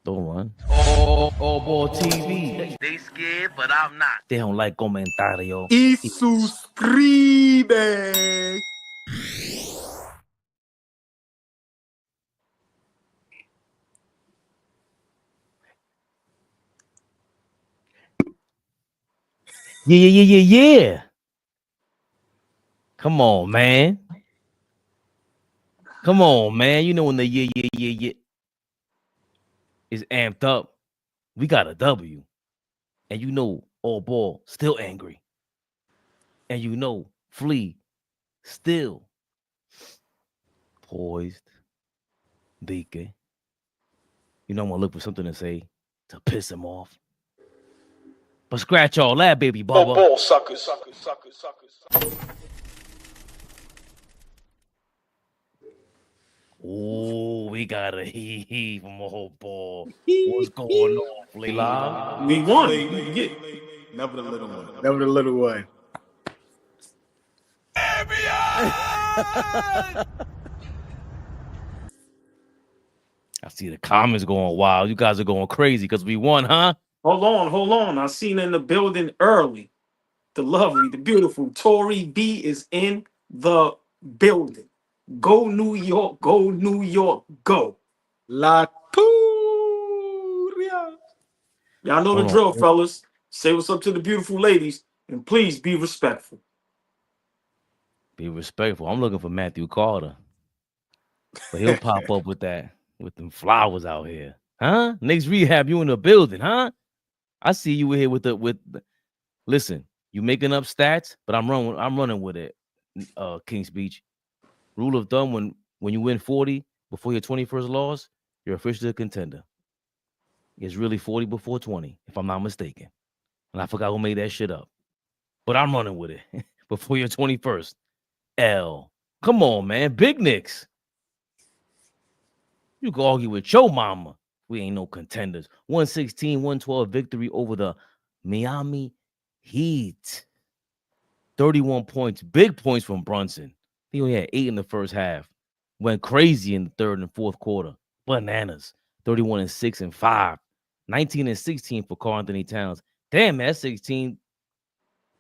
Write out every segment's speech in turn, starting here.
Don't run. AllBall TV. They scared, but I'm not. They don't like comentario. Y suscribe. Yeah. Come on, man. Come on, man. You know when the yeah is amped up, we got a W. And you know AllBall still angry. And you know Flea still poised. DK. You know I'm gonna look for something to say to piss him off. But scratch all that, baby Bubba. Ball suckers. Oh, we got a hee from AllBall. What's going on, Flea? We won. Never the little one. Never the little one. I see the comments going wild. You guys are going crazy because we won, huh? Hold on. I seen in the building early. The lovely, the beautiful Tori B is in the building. Go New York, go New York, go. La Turia. Y'all know the drill, fellas. Say what's up to the beautiful ladies, and please be respectful. Be respectful. I'm looking for Matthew Carter. But he'll pop up with that, with them flowers out here. Huh? KNICKS Rehab, you in the building, huh? I see you here with listen, you making up stats, but I'm running with it. Kings Beach. Rule of thumb, when you win 40 before your 21st loss, you're officially a contender. It's really 40 before 20, if I'm not mistaken. And I forgot who made that shit up. But I'm running with it. Before your 21st. L. Come on, man. Big Knicks. You can argue with your mama. We ain't no contenders. 116-112 victory over the Miami Heat. 31 points. Big points from Brunson. He only had 8 in the first half. Went crazy in the third and fourth quarter. Bananas. 31-6 and 5. 19-16 for Karl Anthony Towns. Damn, that's 16.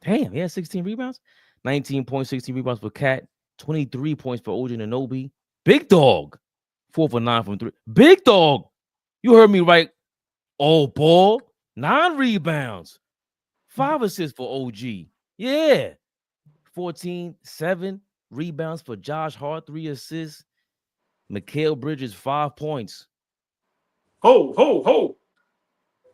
Damn, he had 16 rebounds. 19 points, 16 rebounds for Cat. 23 points for OG ANUNOBY. Big dog. 4 for 9 from 3. Big dog. You heard me right. AllBall. 9 rebounds. 5 assists for OG. Yeah. 14, 7 rebounds for Josh Hart. 3 assists. MIKAL Bridges, 5 points. Ho.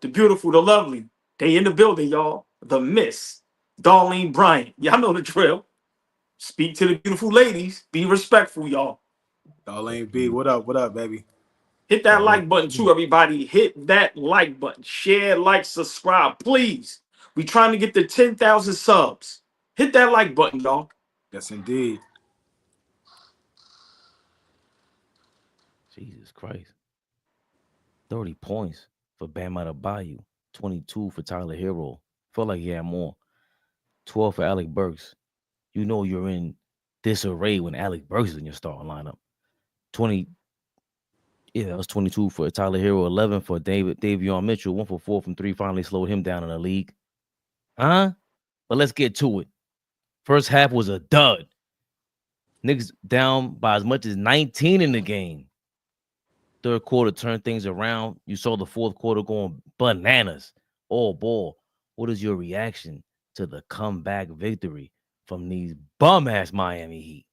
The beautiful, the lovely. They in the building, y'all. The Miss Darlene Bryant. Y'all know the drill. Speak to the beautiful ladies. Be respectful, y'all. Darlene B, what up, baby? Hit that like button too, everybody. Hit that like button. Share, like, subscribe, please. We trying to get to 10,000 subs. Hit that like button, y'all. Yes, indeed. Jesus Christ. 30 points for Bam Adebayo. 22 for Tyler Hero. Felt like he had more. 12 for Alec Burks. You know you're in disarray when Alec Burks is in your starting lineup. 20. Yeah, that was 22 for Tyler Hero. 11 for Davion Mitchell. 1 for 4 from 3. Finally slowed him down in the league. Huh? But let's get to it. First half was a dud. Knicks down by as much as 19 in the game. Third quarter turned things around. You saw the fourth quarter going bananas. AllBall. What is your reaction to the comeback victory from these bum-ass Miami Heat?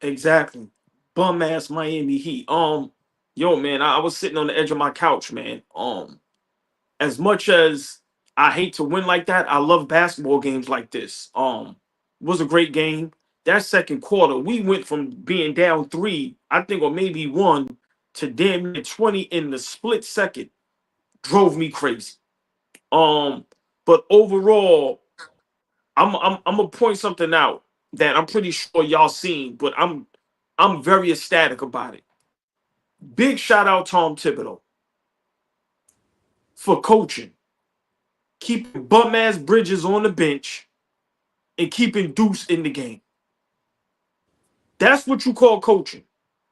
Exactly. Bum-ass Miami Heat. Yo, man, I was sitting on the edge of my couch, man. As much as I hate to win like that, I love basketball games like this. It was a great game. That second quarter, we went from being down 3, I think, or maybe 1, to damn near 20 in the split second. Drove me crazy. But overall, I'm gonna point something out that I'm pretty sure y'all seen, but I'm very ecstatic about it. Big shout out Tom Thibodeau for coaching, keeping bum ass Bridges on the bench, and keeping Deuce in the game. That's what you call coaching.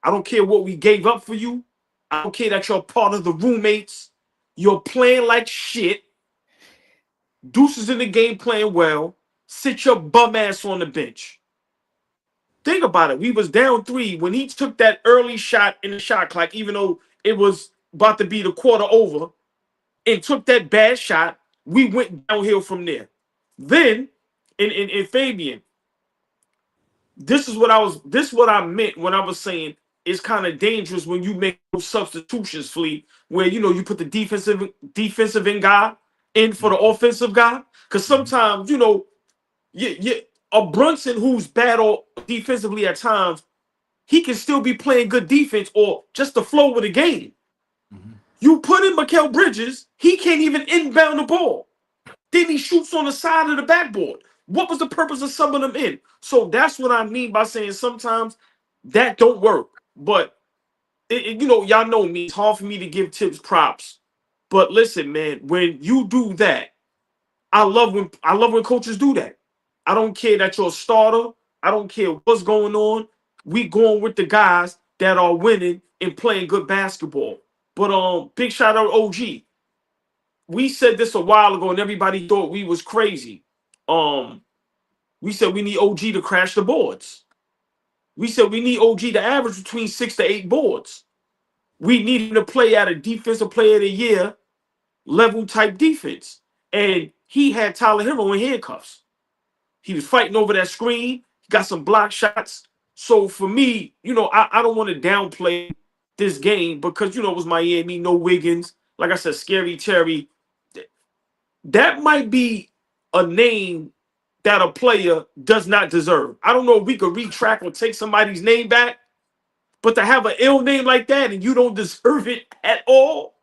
I don't care what we gave up for you. I don't care that you're part of the roommates. You're playing like shit. Deuce is in the game playing well. Sit your bum ass on the bench. Think about it. We was down 3 when he took that early shot in the shot clock, even though it was about to be the quarter over, and took that bad shot. We went downhill from there. Then, in Fabian, this is what I meant when I was saying it's kind of dangerous when you make those substitutions, Flea, where you put the defensive end guy in for the offensive guy. Because sometimes, a Brunson who's bad or defensively at times, he can still be playing good defense or just the flow with the game. You put in MIKAL Bridges, he can't even inbound the ball. Then he shoots on the side of the backboard. What was the purpose of subbing them in? So that's what I mean by saying sometimes that don't work. But y'all know me. It's hard for me to give THIBS props. But listen, man, when you do that, I love when coaches do that. I don't care that you're a starter. I don't care what's going on. We going with the guys that are winning and playing good basketball. But big shout out OG. We said this a while ago, and everybody thought we was crazy. We said we need OG to crash the boards. We said we need OG to average between 6 to 8 boards. We need him to play at a defensive player of the year level type defense. And he had Tyler Hero in handcuffs. He was fighting over that screen. He got some block shots. So for me, I don't want to downplay this game because, it was Miami, no Wiggins. Like I said, Scary Terry. That might be a name that a player does not deserve. I don't know if we could retract or take somebody's name back, but to have an ill name like that and you don't deserve it at all.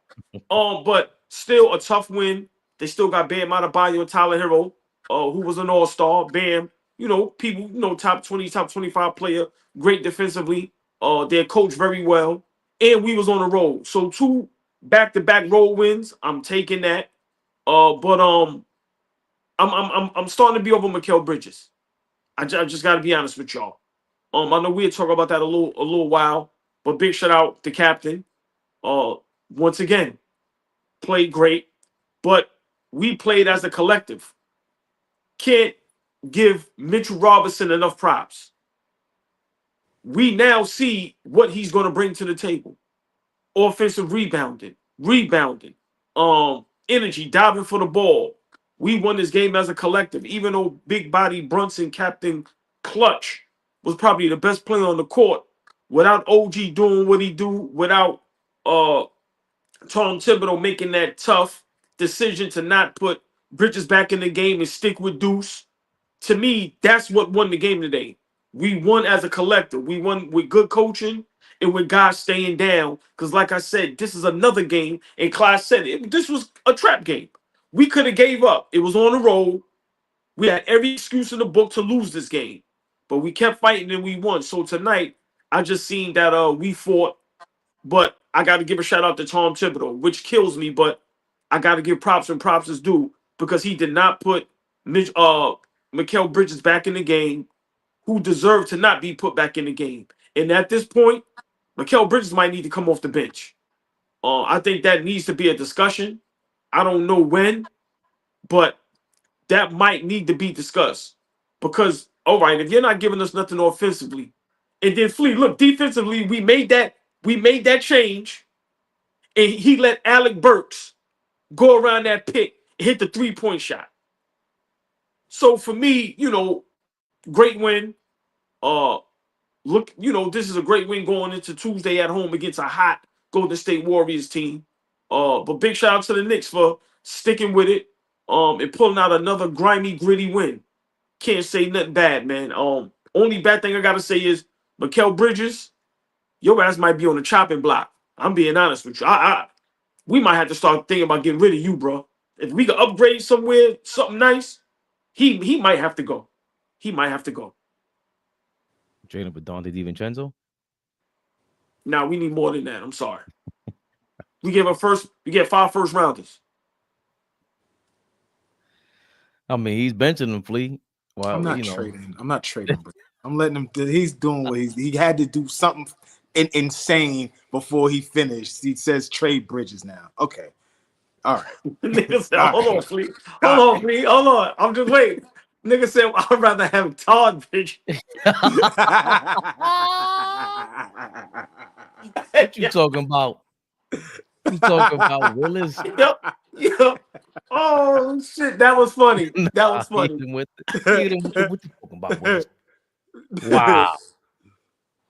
But still a tough win. They still got Bam Adebayo and Tyler Hero, who was an all-star. Bam, people, top 20, top 25 player, great defensively. They're coached very well. And we was on the road. So 2 back-to-back road wins. I'm taking that. But I'm starting to be over MIKAL Bridges. I just got to be honest with y'all. I know we'll talk about that a little while, but big shout out to captain. Once again, played great, but we played as a collective. Can't give Mitchell Robinson enough props. We now see what he's going to bring to the table. Offensive rebounding, energy, diving for the ball. We won this game as a collective, even though big body Brunson, Captain Clutch, was probably the best player on the court. Without OG doing what he do, without Tom Thibodeau making that tough decision to not put Bridges back in the game and stick with Deuce. To me, that's what won the game today. We won as a collective. We won with good coaching and with guys staying down. Because like I said, this is another game. And Clyde said this was a trap game. We could have gave up. It was on the road. We had every excuse in the book to lose this game. But we kept fighting and we won. So tonight, I just seen that we fought. But I got to give a shout out to Tom Thibodeau, which kills me. But I got to give props when props is due. Because he did not put MIKAL Bridges back in the game, who deserved to not be put back in the game. And at this point, MIKAL Bridges might need to come off the bench. I think that needs to be a discussion. I don't know when, but that might need to be discussed. Because, all right, if you're not giving us nothing offensively, and then Flea, look, defensively, we made that change, and he let Alec Burks go around that pick and hit the 3-point shot. So for me, great win. This is a great win going into Tuesday at home against a hot Golden State Warriors team. But big shout out to the Knicks for sticking with it. And pulling out another grimy, gritty win. Can't say nothing bad, man. Only bad thing I gotta say is MIKAL Bridges, your ass might be on the chopping block. I'm being honest with you. We might have to start thinking about getting rid of you, bro. If we could upgrade somewhere, something nice, he might have to go. He might have to go. Trading for Dante DiVincenzo? Now we need more than that. I'm sorry. We get 5 first rounders. I mean, he's benching him, Flea. Well, I'm not trading. I'm not trading, but I'm letting him. He's doing what he had to do something insane before he finished. He says trade Bridges now. Okay. All right. Nigga said, All hold right. on, Fleet. Hold on, Fleet. Hold on. I'm just waiting. Nigga said, I'd rather have Todd Bridges. What you talking about? You talking about Willis? Yep. Oh shit, that was funny. That was funny. What you talking about, Willis? Wow.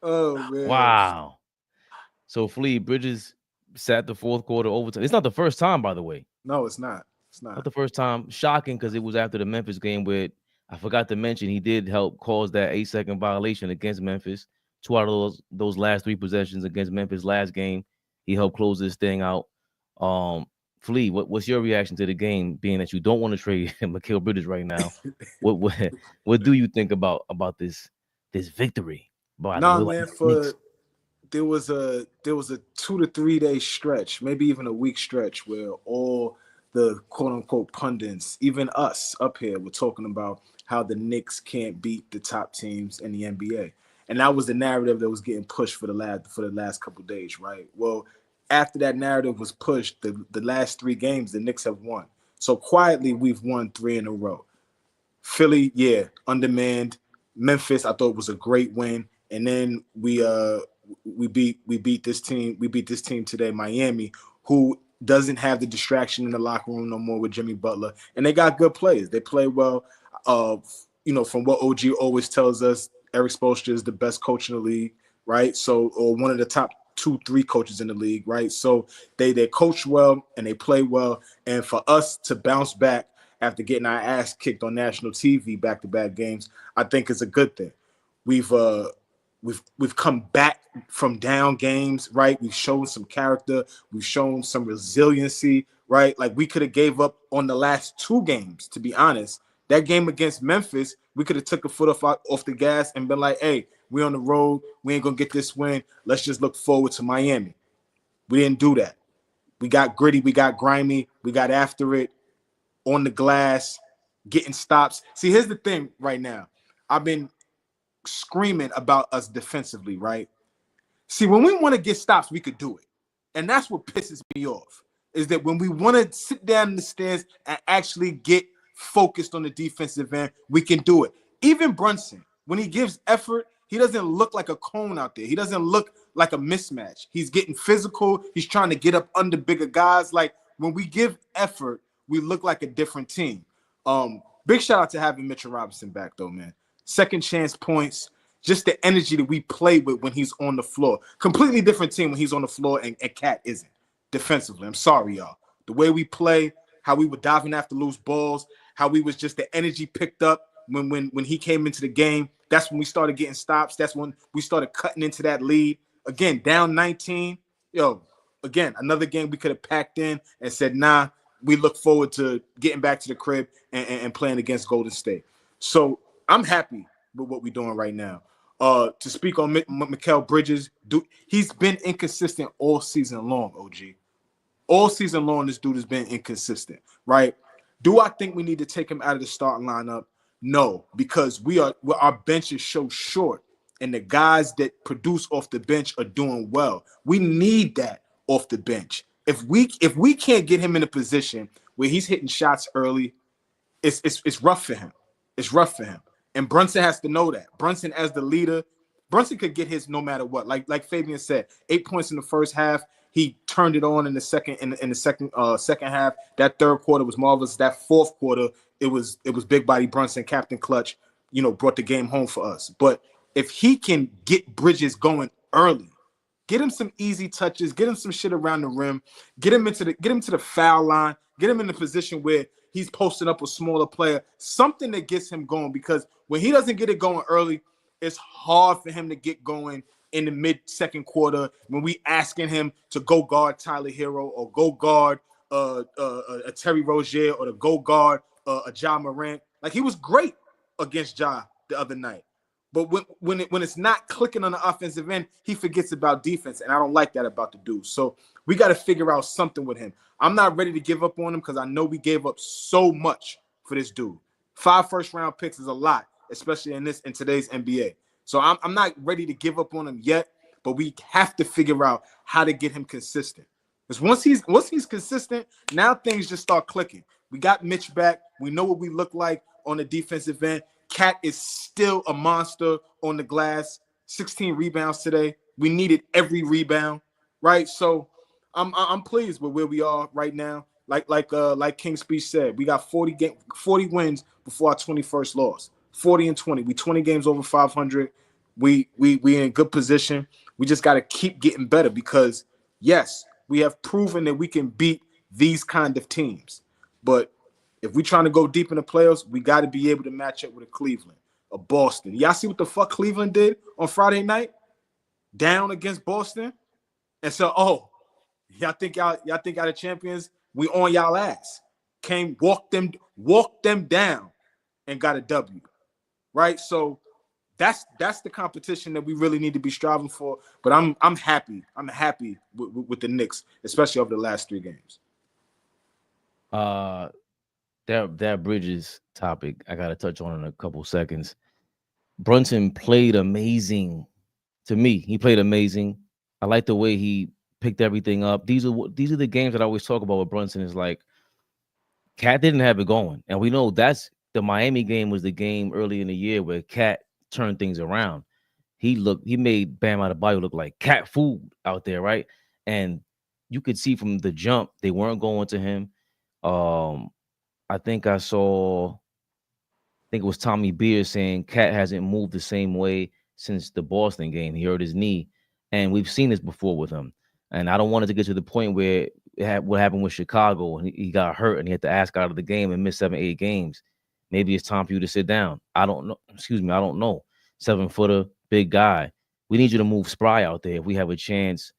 Oh man. Wow. So Flea Bridges sat the fourth quarter overtime. It's not the first time, by the way. No, it's not. It's not. Not the first time. Shocking because it was after the Memphis game where I forgot to mention he did help cause that 8-second violation against Memphis. 2 out of those last 3 possessions against Memphis last game. He helped close this thing out. Flea, what's your reaction to the game, being that you don't want to trade MIKAL Bridges right now? What do you think about this victory? No, man, there was a 2 to 3 day stretch, maybe even a week stretch, where all the quote unquote pundits, even us up here, were talking about how the Knicks can't beat the top teams in the NBA. And that was the narrative that was getting pushed for the last couple of days, right? Well, after that narrative was pushed, the last 3 games, the Knicks have won. So quietly, we've won 3 in a row. Philly, yeah, undermanned. Memphis, I thought was a great win. And then we beat this team. We beat this team today, Miami, who doesn't have the distraction in the locker room no more with Jimmy Butler. And they got good players. They play well. From what OG always tells us, Eric Spoelstra is the best coach in the league, right? So, or one of the top 2-3 coaches in the league, right? So they coach well and they play well. And for us to bounce back after getting our ass kicked on national TV back-to-back games, I think is a good thing. We've come back from down games, right? We've shown some character. We've shown some resiliency, right? Like we could have gave up on the last 2 games, to be honest. That game against Memphis, we could have took a foot off the gas and been like, hey, we on the road. We ain't going to get this win. Let's just look forward to Miami. We didn't do that. We got gritty. We got grimy. We got after it on the glass, getting stops. See, here's the thing right now. I've been screaming about us defensively, right? See, when we want to get stops, we could do it. And that's what pisses me off, is that when we want to sit down in the stands and actually get focused on the defensive end, we can do it. Even Brunson, when he gives effort, he doesn't look like a cone out there. He doesn't look like a mismatch. He's getting physical. He's trying to get up under bigger guys. Like when we give effort, we look like a different team. Big shout out to having Mitchell Robinson back, though, man. Second chance points, just the energy that we play with when he's on the floor. Completely different team when he's on the floor and Cat isn't defensively. I'm sorry, y'all. The way we play, how we were diving after loose balls, how we was just the energy picked up when he came into the game. That's when we started getting stops. That's when we started cutting into that lead. Again, down 19. Again, another game we could have packed in and said, nah, we look forward to getting back to the crib and playing against Golden State. So I'm happy with what we're doing right now. To speak on MIKAL Bridges, he's been inconsistent all season long, OG. All season long, this dude has been inconsistent, right? Do I think we need to take him out of the starting lineup? No, because our bench is so short, and the guys that produce off the bench are doing well. We need that off the bench. If we can't get him in a position where he's hitting shots early, it's rough for him. It's rough for him. And Brunson has to know that. Brunson, as the leader, Brunson could get his no matter what. Like Fabian said, 8 points in the first half. He turned it on in the second half. That third quarter was marvelous. That fourth quarter, it was big body Brunson, Captain Clutch, brought the game home for us. But if he can get Bridges going early, get him some easy touches, get him some shit around the rim, get him to the foul line, get him in a position where he's posting up a smaller player, something that gets him going, because when he doesn't get it going early, it's hard for him to get going in the mid-second quarter when we asking him to go guard Tyler Hero or go guard a Terry Rozier or to go guard a Ja Morant. Like, he was great against Ja the other night. But when it's not clicking on the offensive end, he forgets about defense, and I don't like that about the dude. So we got to figure out something with him. I'm not ready to give up on him because I know we gave up so much for this dude. 5 first-round picks is a lot, especially in today's NBA. So I'm not ready to give up on him yet, but we have to figure out how to get him consistent. Because once he's consistent, now things just start clicking. We got Mitch back. We know what we look like on the defensive end. Cat is still a monster on the glass. 16 rebounds today. We needed every rebound, right? So I'm pleased with where we are right now. Like King's speech said, we got 40 wins before our 21st loss. 40 and 20. We 20 games over 500. We in good position. We just got to keep getting better because yes, we have proven that we can beat these kind of teams. But if we're trying to go deep in the playoffs, we got to be able to match up with a Cleveland, a Boston. Y'all see what the fuck Cleveland did on Friday night? Down against Boston. And so, y'all think y'all the champions? We on y'all ass. Came, walk them down and got a W. Right? So that's the competition that we really need to be striving for. But I'm happy. I'm happy with the Knicks, especially over the last 3 games. That Bridges topic I gotta touch on in a couple seconds. Brunson played amazing. To me, he played amazing. I like the way he picked everything up. These are the games that I always talk about with Brunson. Is like Cat didn't have it going, and we know that's the Miami game was the game early in the year where Cat turned things around. He made Bam Adebayo look like cat food out there, right? And you could see from the jump they weren't going to him. I think it was Tommy Beer saying Cat hasn't moved the same way since the Boston game. He hurt his knee, and we've seen this before with him. And I don't want it to get to the point where what happened with Chicago and he got hurt and he had to ask out of the game and miss 7-8 games. Maybe it's time for you to sit down. I don't know. Excuse me. I don't know. 7-footer, big guy. We need you to move Spry out there if we have a chance.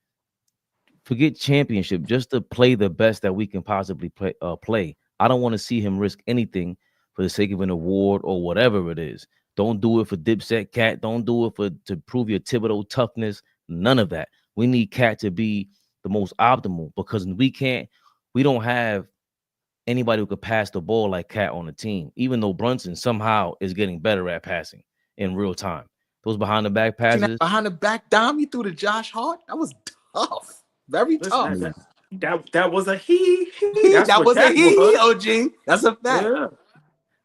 Forget championship, just to play the best that we can possibly play. I don't want to see him risk anything for the sake of an award or whatever it is. Don't do it for Dipset Cat. Don't do it to prove your Thibodeau toughness. None of that. We need Cat to be the most optimal because we don't have anybody who could pass the ball like Cat on the team, even though Brunson somehow is getting better at passing in real time. Those behind the back passes. Behind the back dime, he threw to Josh Hart. That was tough. Very tough. That was a he. That was a he, OG. That's a fact. Yeah.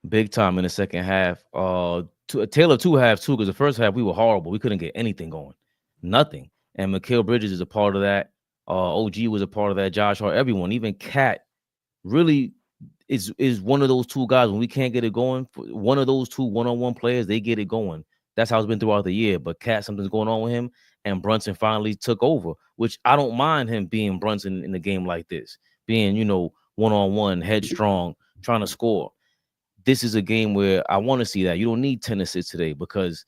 Big time in the second half. Taylor 2 halves too, because the first half we were horrible. We couldn't get anything going. Nothing. And MIKAL Bridges is a part of that. OG was a part of that. Josh Hart, everyone, even Cat really is one of those 2 guys. When we can't get it going, one of those 2 one-on-one players, they get it going. That's how it's been throughout the year. But Cat, something's going on with him, and Brunson finally took over, which I don't mind him being Brunson in a game like this, being, one-on-one, headstrong, trying to score. This is a game where I want to see that. You don't need 10 assists today because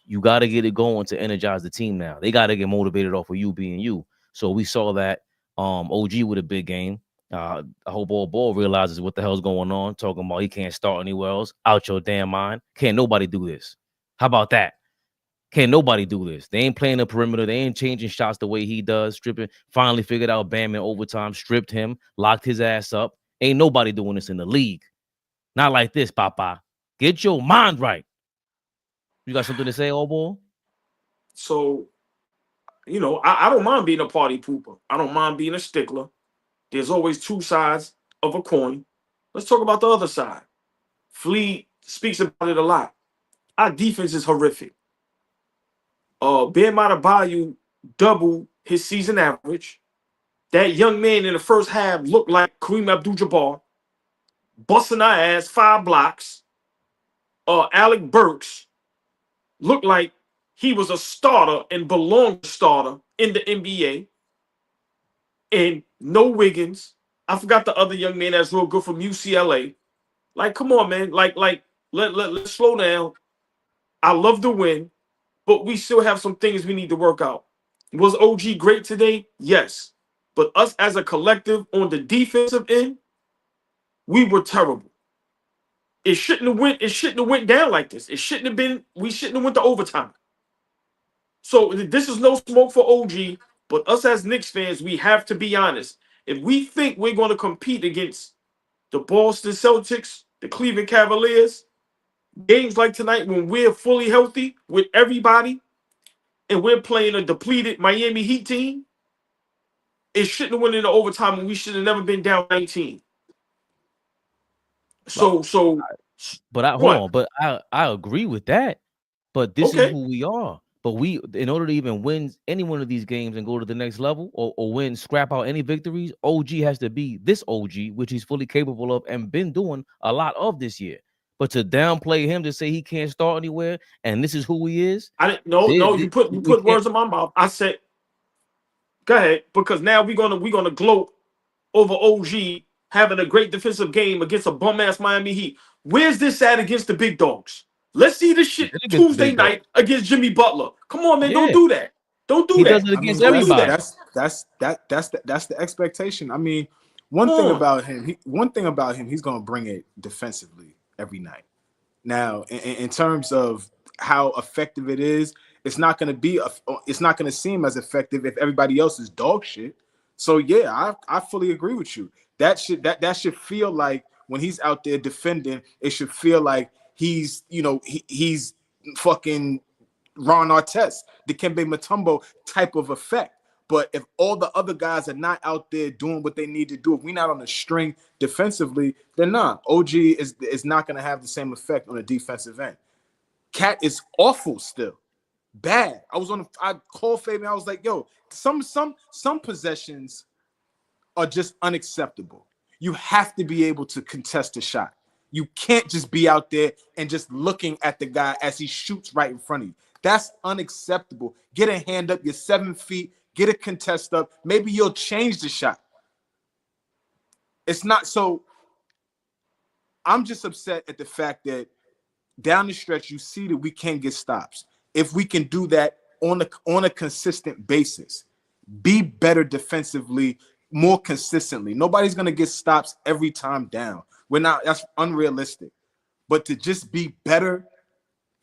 you got to get it going to energize the team now. They got to get motivated off of you being you. So we saw that OG with a big game. I hope AllBall realizes what the hell's going on, talking about he can't start anywhere else. Out your damn mind. Can't nobody do this. How about that? Can't nobody do this. They ain't playing the perimeter. They ain't changing shots the way he does. Stripping. Finally figured out Bam in overtime. Stripped him. Locked his ass up. Ain't nobody doing this in the league. Not like this, Papa. Get your mind right. You got something to say, AllBall? So, I don't mind being a party pooper. I don't mind being a stickler. There's always 2 sides of a coin. Let's talk about the other side. Flea speaks about it a lot. Our defense is horrific. Bam Adebayo doubled his season average. That young man in the first half looked like Kareem Abdul-Jabbar, busting our ass 5 blocks. Alec Burks looked like he was a starter and belonged to starter in the NBA. And no Wiggins. I forgot the other young man that's real good from UCLA. Like, come on, man. Let's slow down. I love the win, but we still have some things we need to work out. Was OG great today? Yes. But us as a collective on the defensive end, we were terrible. It shouldn't have went down like this. We shouldn't have went to overtime. So this is no smoke for OG, but us as Knicks fans, we have to be honest. If we think we're going to compete against the Boston Celtics, the Cleveland Cavaliers, games like tonight when we're fully healthy with everybody, and we're playing a depleted Miami Heat team, it shouldn't have went into overtime, and we should have never been down 19. Well, So but hold what? on, but I agree with that. But this is Okay. who we are. But we, in order to even win any one of these games and go to the next level or win, scrap out any victories, OG has to be this OG, which he's fully capable of and been doing a lot of this year. But to downplay him, to say he can't start anywhere and this is who he is, I didn't. No, you we put can't. words in my mouth. I said, go ahead, because now we're gonna gloat over OG having a great defensive game against a bum ass Miami Heat. Where's this at against the big dogs? Let's see this shit Against the Tuesday big dog. night against Jimmy Butler. Come on, man, don't Yeah. do that. Don't do He that. does it I mean, against Don't do everybody. that. That's the expectation. I mean, one thing about him, he's gonna bring it defensively every night. Now, in terms of how effective it is, it's not gonna seem as effective if everybody else is dog shit. So yeah, I fully agree with you. That should feel like when he's out there defending, it should feel like he's he's fucking Ron Artest, Dikembe Mutombo type of effect. But if all the other guys are not out there doing what they need to do, if we're not on the string defensively, then nah, OG is not going to have the same effect on the defensive end. Cat is awful still. Bad. I called Fabian. I was like, yo, some possessions are just unacceptable. You have to be able to contest a shot. You can't just be out there and just looking at the guy as he shoots right in front of you. That's unacceptable. Get a hand up. You're 7 feet. Get a contest up. Maybe you'll change the shot. It's not so. I'm just upset at the fact that down the stretch, you see that we can get stops. If we can do that on a consistent basis, be better defensively, more consistently. Nobody's going to get stops every time down. We're not. That's unrealistic. But to just be better,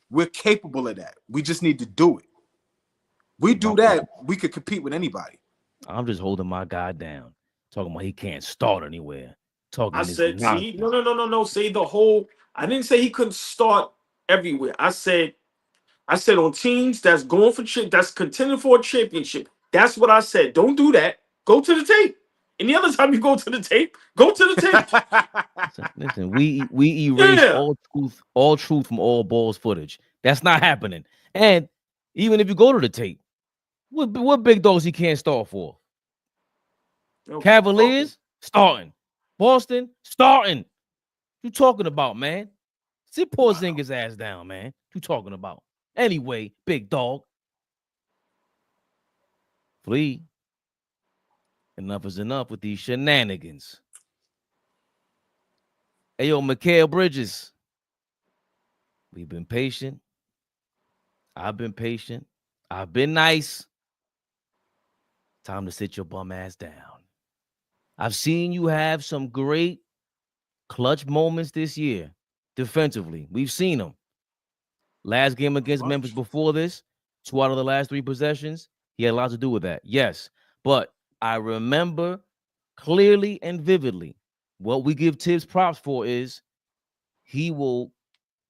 we're capable of that. We just need to do it. We do that, we could compete with anybody. I'm just holding my guy down, talking about he can't start anywhere. I said, see, no. Say the whole. I didn't say he couldn't start everywhere. I said on teams that's going for that's contending for a championship. That's what I said. Don't do that. Go to the tape. Any other time you go to the tape, go to the tape. Listen, we erase all truth from AllBall's footage. That's not happening. And even if you go to the tape, what big dogs he can't start for? Cavaliers starting, Boston starting. You talking about, man? Sit Porzingis' ass down, man. You talking about? Anyway, big dog. Flee. Enough is enough with these shenanigans. Hey, yo, MIKAL Bridges. We've been patient. I've been patient. I've been nice. Time to sit your bum ass down. I've seen you have some great clutch moments this year defensively. We've seen them. Last game against Memphis before this, 2 out of the last 3 possessions, he had a lot to do with that. Yes, but I remember clearly and vividly what we give THIBS props for is he will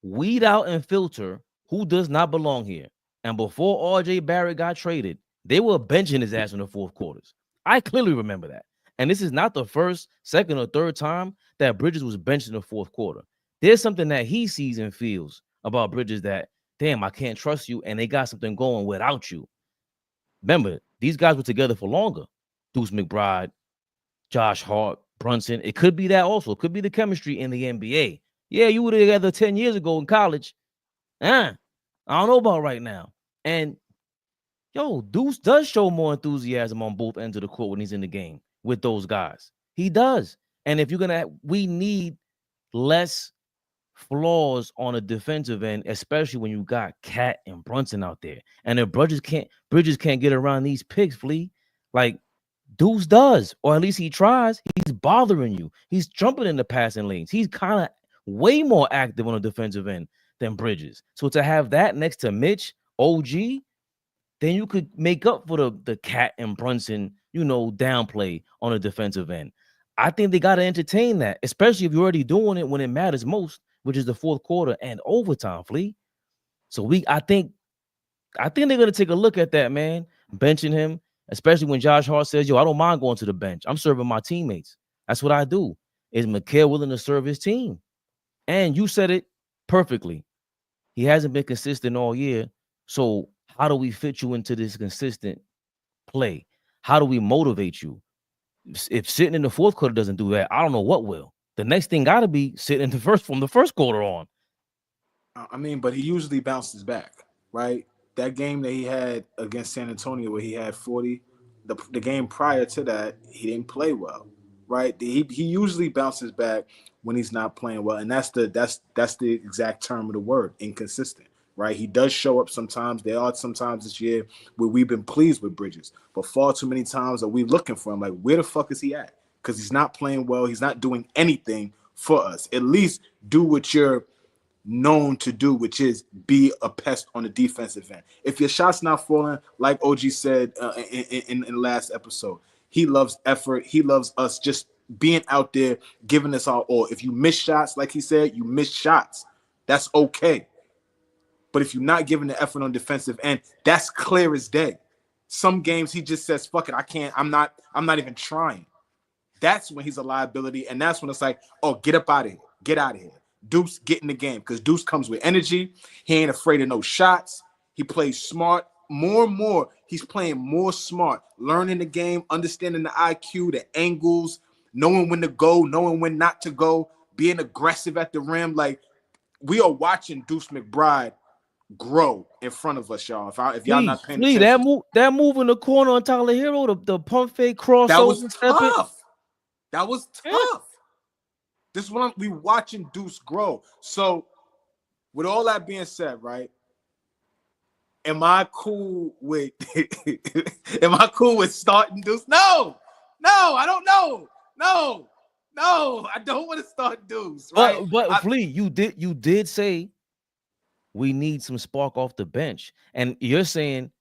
weed out and filter who does not belong here. And before RJ Barrett got traded, they were benching his ass in the 4th quarters. I clearly remember that. And this is not the first, second, or third time that Bridges was benched in the 4th quarter. There's something that he sees and feels about Bridges that, damn, I can't trust you, and they got something going without you. Remember, these guys were together for longer. Deuce McBride, Josh Hart, Brunson. It could be that also. It could be the chemistry in the NBA. Yeah, you were together 10 years ago in college. I don't know about right now. And, yo, Deuce does show more enthusiasm on both ends of the court when he's in the game with those guys. He does. And if you're going to, we need less flaws on a defensive end, especially when you got Cat and Brunson out there. And if Bridges can't get around these picks, Flea, like Deuce does, or at least he tries. He's bothering you. He's jumping in the passing lanes. He's kind of way more active on the defensive end than Bridges. So to have that next to Mitch, OG, then you could make up for the Cat and Brunson, downplay on the defensive end. I think they got to entertain that, especially if you're already doing it when it matters most, which is the 4th quarter and overtime, Flea. So I think I think they're gonna take a look at that, man. Benching him, especially when Josh Hart says, "Yo, I don't mind going to the bench. I'm serving my teammates. That's what I do." Is MIKAL willing to serve his team? And you said it perfectly. He hasn't been consistent all year. So how do we fit you into this consistent play? How do we motivate you? If sitting in the fourth quarter doesn't do that, I don't know what will. The next thing got to be sitting in the first quarter on. I mean, but he usually bounces back, right? That game that he had against San Antonio where he had 40, the game prior to that, he didn't play well, right? He usually bounces back when he's not playing well, and that's the exact term of the word, inconsistent, right? He does show up sometimes. There are sometimes this year where we've been pleased with Bridges, but far too many times are we looking for him, like, where the fuck is he at? Because he's not playing well. He's not doing anything for us. At least do what you're known to do, which is be a pest on the defensive end. If your shot's not falling, like OG said in the last episode, he loves effort. He loves us just being out there, giving us our all. If you miss shots, like he said, you miss shots. That's okay. But if you're not giving the effort on defensive end, that's clear as day. Some games he just says, fuck it, I can't, I'm not even trying. That's when he's a liability, and that's when it's like, oh, get up out of here. Get out of here. Deuce, get in the game, because Deuce comes with energy. He ain't afraid of no shots. He plays smart. More and more, he's playing more smart, learning the game, understanding the IQ, the angles, knowing when to go, knowing when not to go, being aggressive at the rim. Like, we are watching Deuce McBride grow in front of us, y'all. If y'all not paying attention. That move in the corner on Tyler Hero, the pump fake crossover. That was tough. That was tough. Yeah. This is what we watching Deuce grow. So, with all that being said, right? Am I cool with starting Deuce? No, I don't know. No, I don't want to start Deuce. Right? But Flea, you did say we need some spark off the bench, and you're saying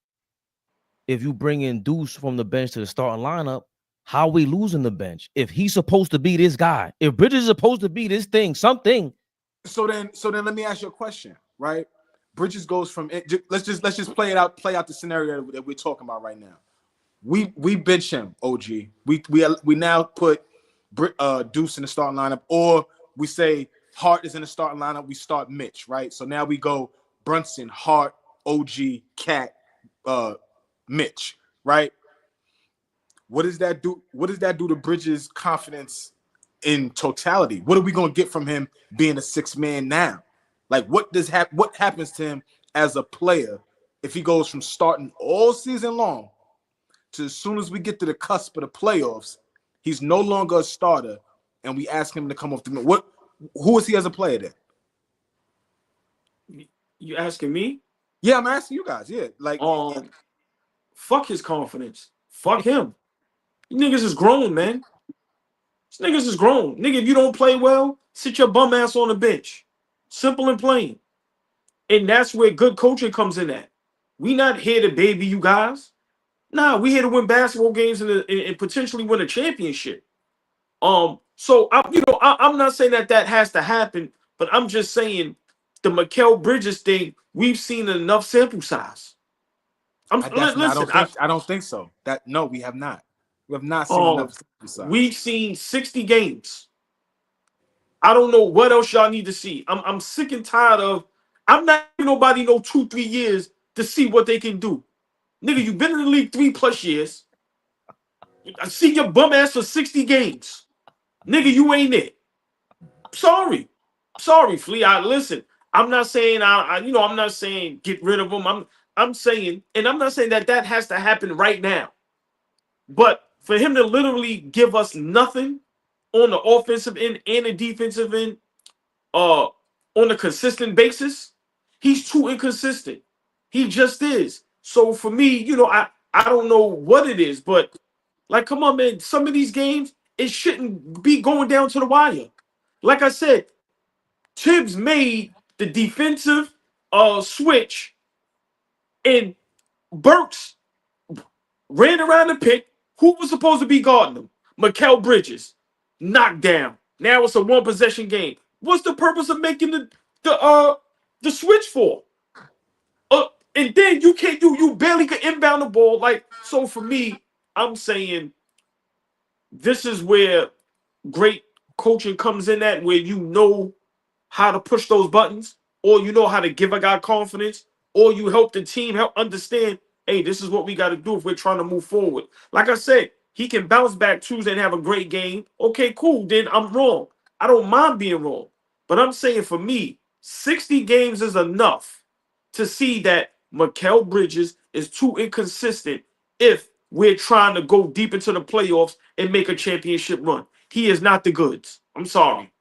if you bring in Deuce from the bench to the starting lineup, how are we losing the bench? If he's supposed to be this guy, if Bridges is supposed to be this thing, something. So then let me ask you a question, right? Bridges goes from let's just play out the scenario that we're talking about right now. We bench him, OG. We now put Deuce in the starting lineup, or we say Hart is in the starting lineup. We start Mitch, right? So now we go Brunson, Hart, OG, Cat, Mitch, right? What does that do? What does that do to Bridges' confidence in totality? What are we going to get from him being a sixth man now? Like, what happens to him as a player if he goes from starting all season long to as soon as we get to the cusp of the playoffs, he's no longer a starter, and we ask him to come off the bench? Who is he as a player then? You asking me? Yeah, I'm asking you guys. Yeah, like, fuck his confidence. Fuck him. You niggas is grown, man. These niggas is grown. Nigga, if you don't play well, sit your bum ass on the bench. Simple and plain. And that's where good coaching comes in at. We not here to baby you guys. Nah, we here to win basketball games and potentially win a championship. So I'm not saying that has to happen, but I'm just saying the MIKAL Bridges thing, we've seen enough sample size. I don't think so. No, we have not. We have not seen enough sample size. We've seen 60 games. I don't know what else y'all need to see. I'm sick and tired of. I'm not giving nobody no 2-3 years to see what they can do. Nigga, you've been in the league 3+ years. I see your bum ass for 60 games. Nigga, you ain't it. Sorry, Flea. Listen. I'm not saying I'm not saying get rid of him. I'm saying, and I'm not saying that has to happen right now. But for him to literally give us nothing on the offensive end and the defensive end, on a consistent basis, he's too inconsistent. He just is. So for me, I don't know what it is, but like, come on, man. Some of these games, it shouldn't be going down to the wire. Like I said, THIBS made the defensive switch, and Burks ran around the pick. Who was supposed to be guarding him? MIKAL Bridges. Knocked down. Now it's a one-possession game. What's the purpose of making the switch for? And then you can't you barely can inbound the ball. Like, so for me, I'm saying this is where great coaching comes in at, where you know how to push those buttons, or you know how to give a guy confidence, or you help the team help understand, hey, this is what we got to do if we're trying to move forward. Like I said, he can bounce back Tuesday and have a great game. Okay, cool. Then I'm wrong. I don't mind being wrong. But I'm saying for me, 60 games is enough to see that Mikal Bridges is too inconsistent if we're trying to go deep into the playoffs and make a championship run. He is not the goods. I'm sorry.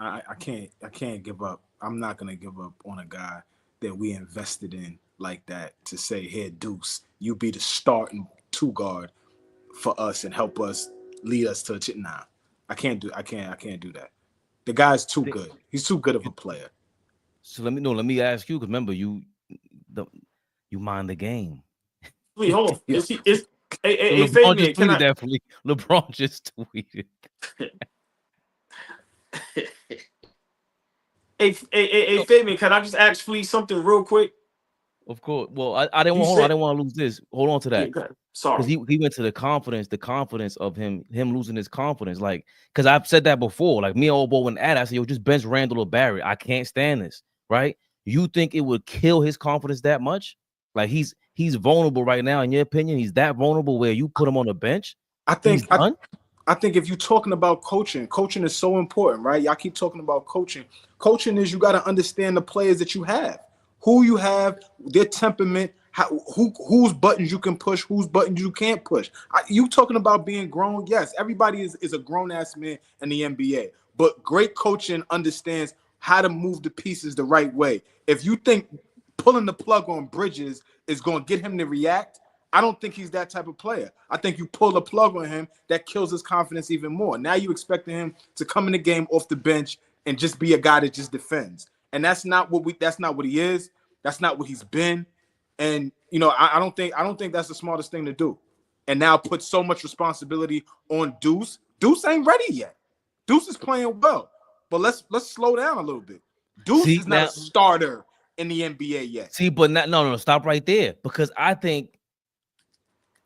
I can't give up. I'm not gonna give up on a guy that we invested in like that to say, here, Deuce, you be the starting 2 guard for us and help us lead us to a nah. I can't do that. The guy's too good. He's too good of a player. So let me ask you, because remember, you mind the game. Wait, hold on. Yeah. Hey, LeBron Fabian, just can tweeted I? that for me. LeBron just tweeted. Hey, Fabian, can I just ask please something real quick? Of course. Well, I didn't You want. Hold on, I said, didn't want to lose this. Hold on to yeah, that. go ahead. Because Sorry. he went to the confidence of him losing his confidence. Like, because I've said that before. Like, me and AllBall went at it. I said, yo, just bench Randall or Barrett. I can't stand this. Right? You think it would kill his confidence that much? Like, he's vulnerable right now. In your opinion, he's that vulnerable where you put him on the bench? I He's think done? I think if you're talking about coaching is so important, right? Y'all keep talking about coaching. Coaching is you got to understand the players that you have, who you have, their temperament, whose buttons you can push, whose buttons you can't push. You talking about being grown? Yes, everybody is a grown ass man in the NBA, but great coaching understands how to move the pieces the right way. If you think pulling the plug on Bridges is going to get him to react, I don't think he's that type of player. I think you pull the plug on him, that kills his confidence even more. Now you expecting him to come in the game off the bench and just be a guy that just defends. And that's not what he is. That's not what he's been. And I don't think that's the smartest thing to do. And now put so much responsibility on Deuce. Deuce ain't ready yet. Deuce is playing well. But let's slow down a little bit. Deuce is not a starter in the NBA yet. See, but no, stop right there. Because I think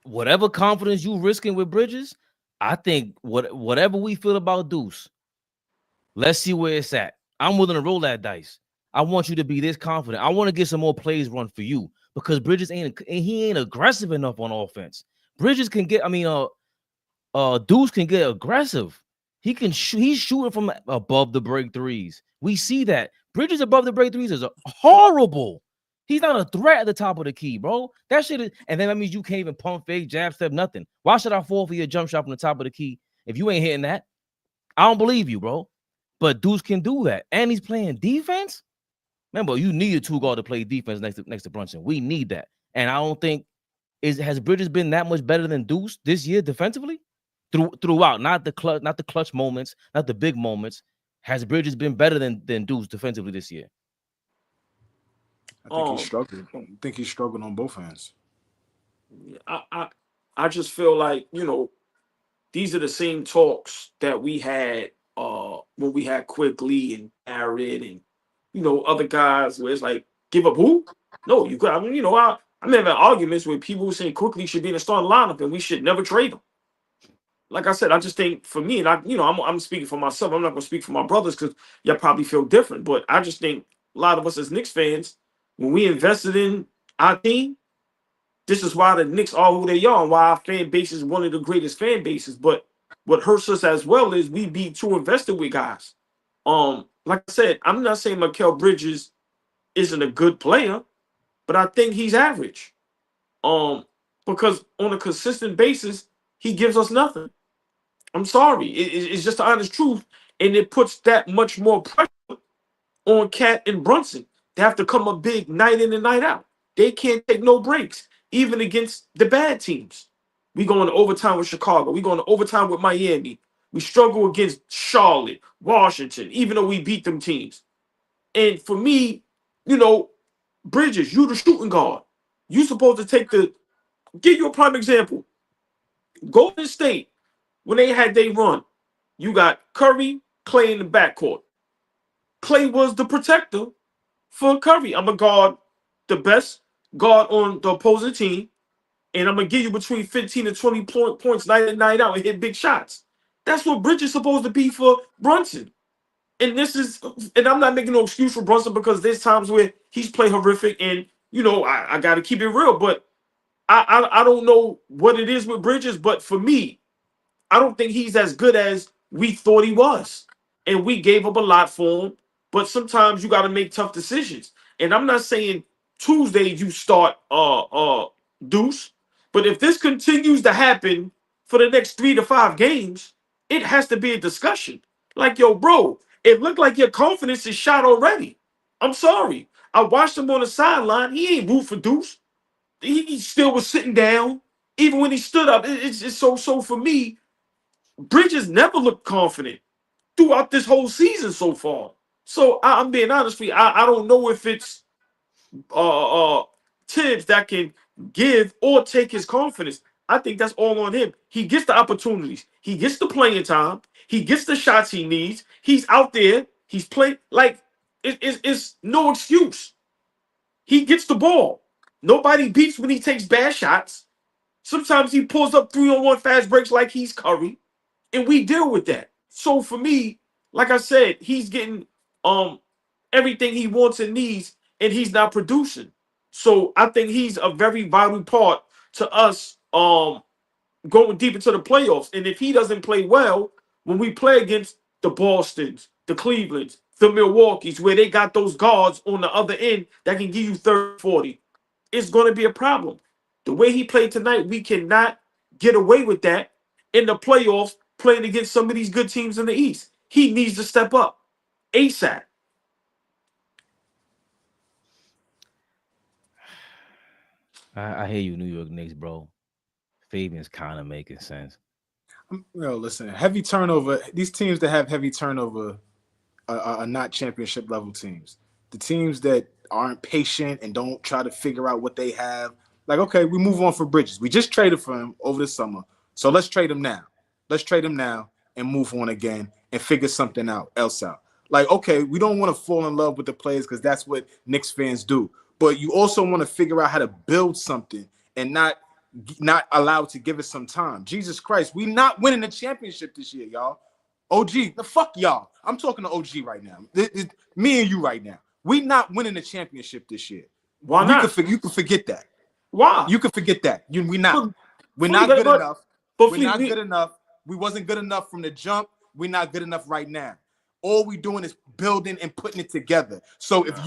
whatever confidence you risking with Bridges, I think whatever we feel about Deuce, let's see where it's at. I'm willing to roll that dice. I want you to be this confident. I want to get some more plays run for you because Bridges ain't aggressive enough on offense. Bridges can get, Deuce can get aggressive. He can shoot. He's shooting from above the break threes. We see that. Bridges above the break threes is horrible. He's not a threat at the top of the key, bro. That shit is, and then that means you can't even pump fake, jab step, nothing. Why should I fall for your jump shot from the top of the key if you ain't hitting that? I don't believe you, bro. But Deuce can do that, and he's playing defense. Remember, you need a 2-guard to play defense next to Brunson. We need that, and I don't think has Bridges been that much better than Deuce this year defensively throughout, not the clutch moments, not the big moments. Has Bridges been better than Deuce defensively this year? I think he's struggling. I think he's struggling on both ends. I just feel like, these are the same talks that we had when we had Quickly and Barrett and other guys where it's like, give up who? No, you could. I remember arguments where people were saying Quickly should be in the starting lineup and we should never trade him. Like I said, I just think for me, and I'm speaking for myself. I'm not gonna speak for my brothers because y'all probably feel different. But I just think a lot of us as Knicks fans, when we invested in our team, this is why the Knicks are who they are and why our fan base is one of the greatest fan bases. But what hurts us as well is we be too invested with guys. Like I said, I'm not saying Mikal Bridges isn't a good player, but I think he's average. Because on a consistent basis, he gives us nothing. I'm sorry. It's just the honest truth. And it puts that much more pressure on Cat and Brunson. They have to come up big night in and night out. They can't take no breaks, even against the bad teams. We go into overtime with Chicago. We go into overtime with Miami. We struggle against Charlotte, Washington, even though we beat them teams. And for me, Bridges, you the shooting guard. You supposed to give you a prime example. Golden State, when they had their run, you got Curry, Clay in the backcourt. Clay was the protector for Curry. I'm going to guard the best guard on the opposing team, and I'm gonna give you between 15 to 20 points night in, night out and hit big shots. That's what Bridges is supposed to be for Brunson. And I'm not making no excuse for Brunson, because there's times where he's played horrific, and I got to keep it real. But I don't know what it is with Bridges, but for me, I don't think he's as good as we thought he was. And we gave up a lot for him. But sometimes you got to make tough decisions. And I'm not saying Tuesday you start Deuce, but if this continues to happen for the next 3 to 5 games, it has to be a discussion. Like, yo, bro, it looked like your confidence is shot already. I'm sorry. I watched him on the sideline. He ain't root for Deuce. He still was sitting down. Even when he stood up, it's so for me. Bridges never looked confident throughout this whole season so far. So I'm being honest with you. I don't know if it's Tibbs that can give or take his confidence. I think that's all on him. He gets the opportunities. He gets the playing time. He gets the shots he needs. He's out there. He's playing like it's no excuse. He gets the ball. Nobody beats when he takes bad shots. Sometimes he pulls up 3-on-1 fast breaks like he's Curry, and we deal with that. So for me, like I said, he's getting everything he wants and needs, and he's not producing. So I think he's a very vital part to us going deep into the playoffs. And if he doesn't play well, when we play against the Bostons, the Clevelands, the Milwaukees, where they got those guards on the other end that can give you 30, 40, it's going to be a problem. The way he played tonight, we cannot get away with that in the playoffs playing against some of these good teams in the East. He needs to step up ASAP. I hear you, New York Knicks, bro. Fabian's kind of making sense. Listen, heavy turnover. These teams that have heavy turnover are not championship level teams. The teams that aren't patient and don't try to figure out what they have. Like, okay, we move on for Bridges. We just traded for him over the summer. So let's trade him now. Let's trade him now and move on again and figure something else out. Like, okay, we don't want to fall in love with the players because that's what Knicks fans do. But you also want to figure out how to build something and not allowed to give it some time. Jesus Christ, we not winning the championship this year, y'all. OG, the fuck y'all. I'm talking to OG right now. Me and you right now. We not winning the championship this year. Why not? You can forget that. Why? You can forget that. We're not good enough. We're not good enough. We wasn't good enough from the jump. We're not good enough right now. All we doing is building and putting it together. So if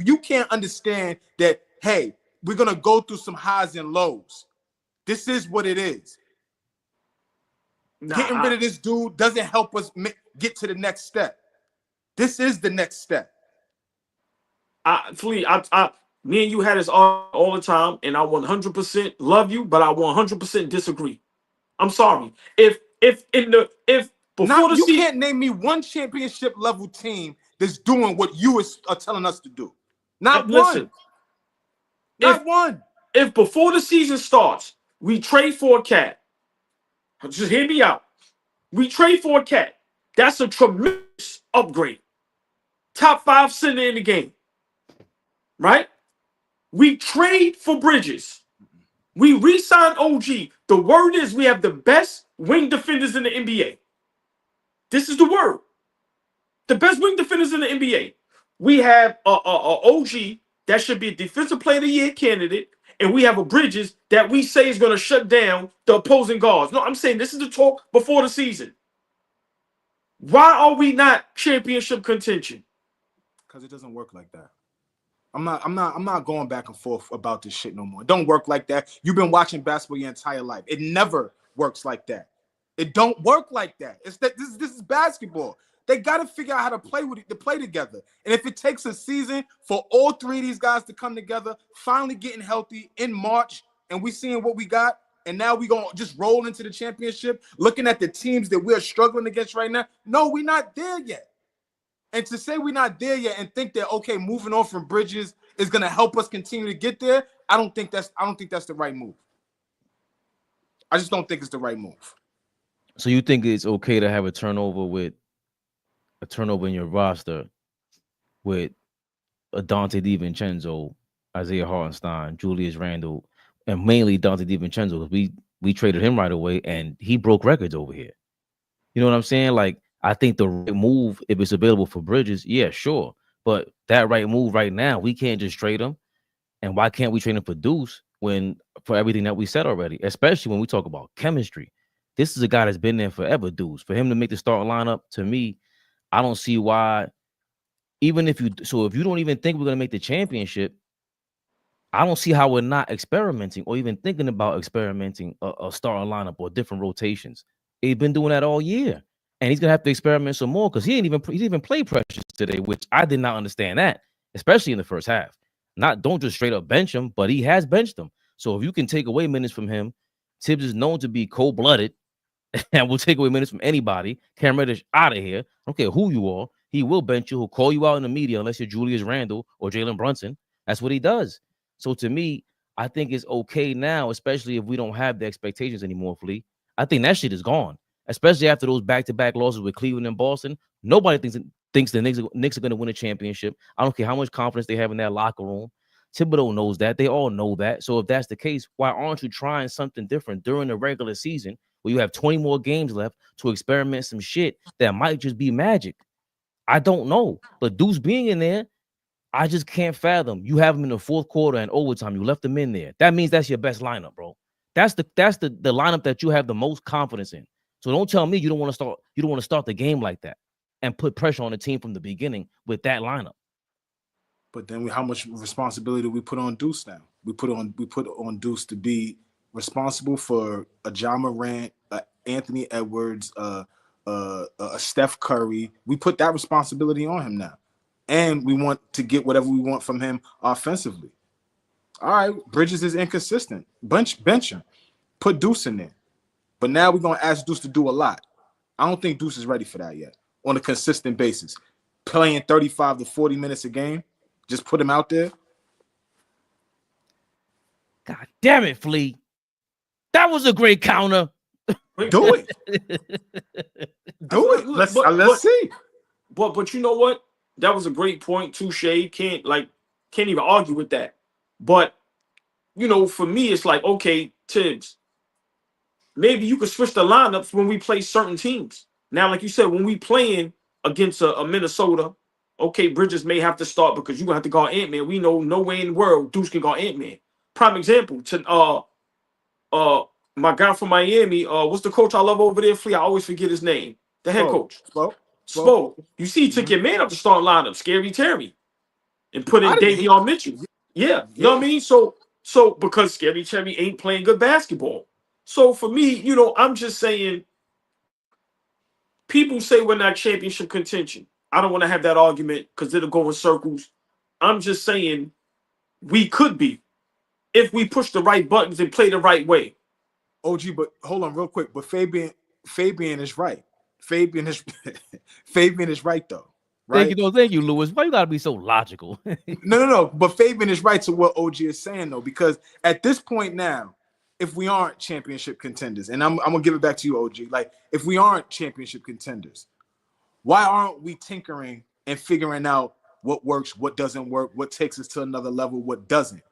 you can't understand that, hey, we're gonna go through some highs and lows. This is what it is. Getting rid of this dude doesn't help us get to the next step. This is the next step. Me and you had this all the time, and I 100% love you, but I 100% disagree. I'm sorry. If before the season, you can't name me one championship level team that's doing what you are telling us to do. Not one. Not one. If before the season starts, we trade for a cat. Just hear me out. We trade for a cat. That's a tremendous upgrade. Top 5 center in the game. Right? We trade for Bridges. We re-sign OG. The word is we have the best wing defenders in the NBA. This is the word. The best wing defenders in the NBA. We have a OG that should be a defensive player of the year candidate, and we have a Bridges that we say is going to shut down the opposing guards. No, I'm saying this is the talk before the season. Why are we not championship contention? Because it doesn't work like that. I'm not going back and forth about this shit no more. It don't work like that. You've been watching basketball your entire life. It never works like that. It don't work like that. It's that this is basketball. They got to figure out how to play together. And if it takes a season for all 3 of these guys to come together, finally getting healthy in March, and we seeing what we got, and now we gonna just roll into the championship, looking at the teams that we're struggling against right now. No, we're not there yet. And to say we're not there yet and think that, okay, moving on from Bridges is gonna help us continue to get there, I don't think that's the right move. I just don't think it's the right move. So you think it's okay to have a turnover in your roster with a Dante DiVincenzo Isaiah Hartenstein, Julius Randle, and mainly Dante DiVincenzo, because we traded him right away and he broke records over here. You know what I'm saying? Like, I think the right move, if it's available for Bridges, yeah, sure. But that right move right now, we can't just trade him. And why can't we trade him for Deuce when for everything that we said already, especially when we talk about chemistry? This is a guy that's been there forever, Deuce. For him to make the starting lineup, to me, I don't see why. Even if you if you don't even think we're gonna make the championship, I don't see how we're not experimenting or even thinking about experimenting a starting lineup or different rotations. He's been doing that all year, and he's gonna have to experiment some more because he didn't even play Precious today, which I did not understand that, especially in the first half. Don't just straight up bench him, but he has benched him. So if you can take away minutes from him, Tibbs is known to be cold blooded and will take away minutes from anybody. Cam Reddish out of here. I don't care who you are. He will bench you. He'll call you out in the media unless you're Julius Randle or Jalen Brunson. That's what he does. So to me, I think it's okay now, especially if we don't have the expectations anymore, Flea. I think that shit is gone, especially after those back-to-back losses with Cleveland and Boston. Nobody thinks the Knicks are going to win a championship. I don't care how much confidence they have in their locker room. Thibodeau knows that. They all know that. So if that's the case, why aren't you trying something different during the regular season where you have 20 more games left to experiment some shit that might just be magic? I don't know. But Deuce being in there, I just can't fathom. You have him in the fourth quarter and overtime. You left him in there. That means that's your best lineup, bro. That's the lineup that you have the most confidence in. So don't tell me you don't want to start the game like that and put pressure on the team from the beginning with that lineup. But then how much responsibility do we put on Deuce now? We put on Deuce to be responsible for a Ja Morant, Anthony Edwards, a Steph Curry. We put that responsibility on him now. And we want to get whatever we want from him offensively. All right, Bridges is inconsistent. Bench him. Put Deuce in there. But now we're going to ask Deuce to do a lot. I don't think Deuce is ready for that yet on a consistent basis. Playing 35 to 40 minutes a game, just put him out there. God damn it, Flea. That was a great counter. Do it. Do it. Let's see. But you know what? That was a great point. Touche. Can't even argue with that. But you know, for me, it's like, okay, Tibbs, maybe you could switch the lineups when we play certain teams. Now, like you said, when we playing against a Minnesota, okay, Bridges may have to start because you're gonna have to guard Ant-Man. We know no way in the world Deuce can guard Ant-Man. Prime example to my guy from Miami, what's the coach I love over there, Flea? I always forget his name. The head coach. Spo. You see, he took your man up to start lineup, Scary Terry, and put in Davion Mitchell. Yeah, you know what I mean? So because Scary Terry ain't playing good basketball. So for me, you know, I'm just saying, people say we're not championship contention. I don't want to have that argument because it'll go in circles. I'm just saying we could be if we push the right buttons and play the right way. OG, but hold on real quick. But Fabian is right. Fabian is right though. Right? Thank you, Lewis. Why you gotta be so logical? No. But Fabian is right to what OG is saying though, because at this point now, if we aren't championship contenders, and I'm gonna give it back to you, OG. Like, if we aren't championship contenders, why aren't we tinkering and figuring out what works, what doesn't work, what takes us to another level, what doesn't?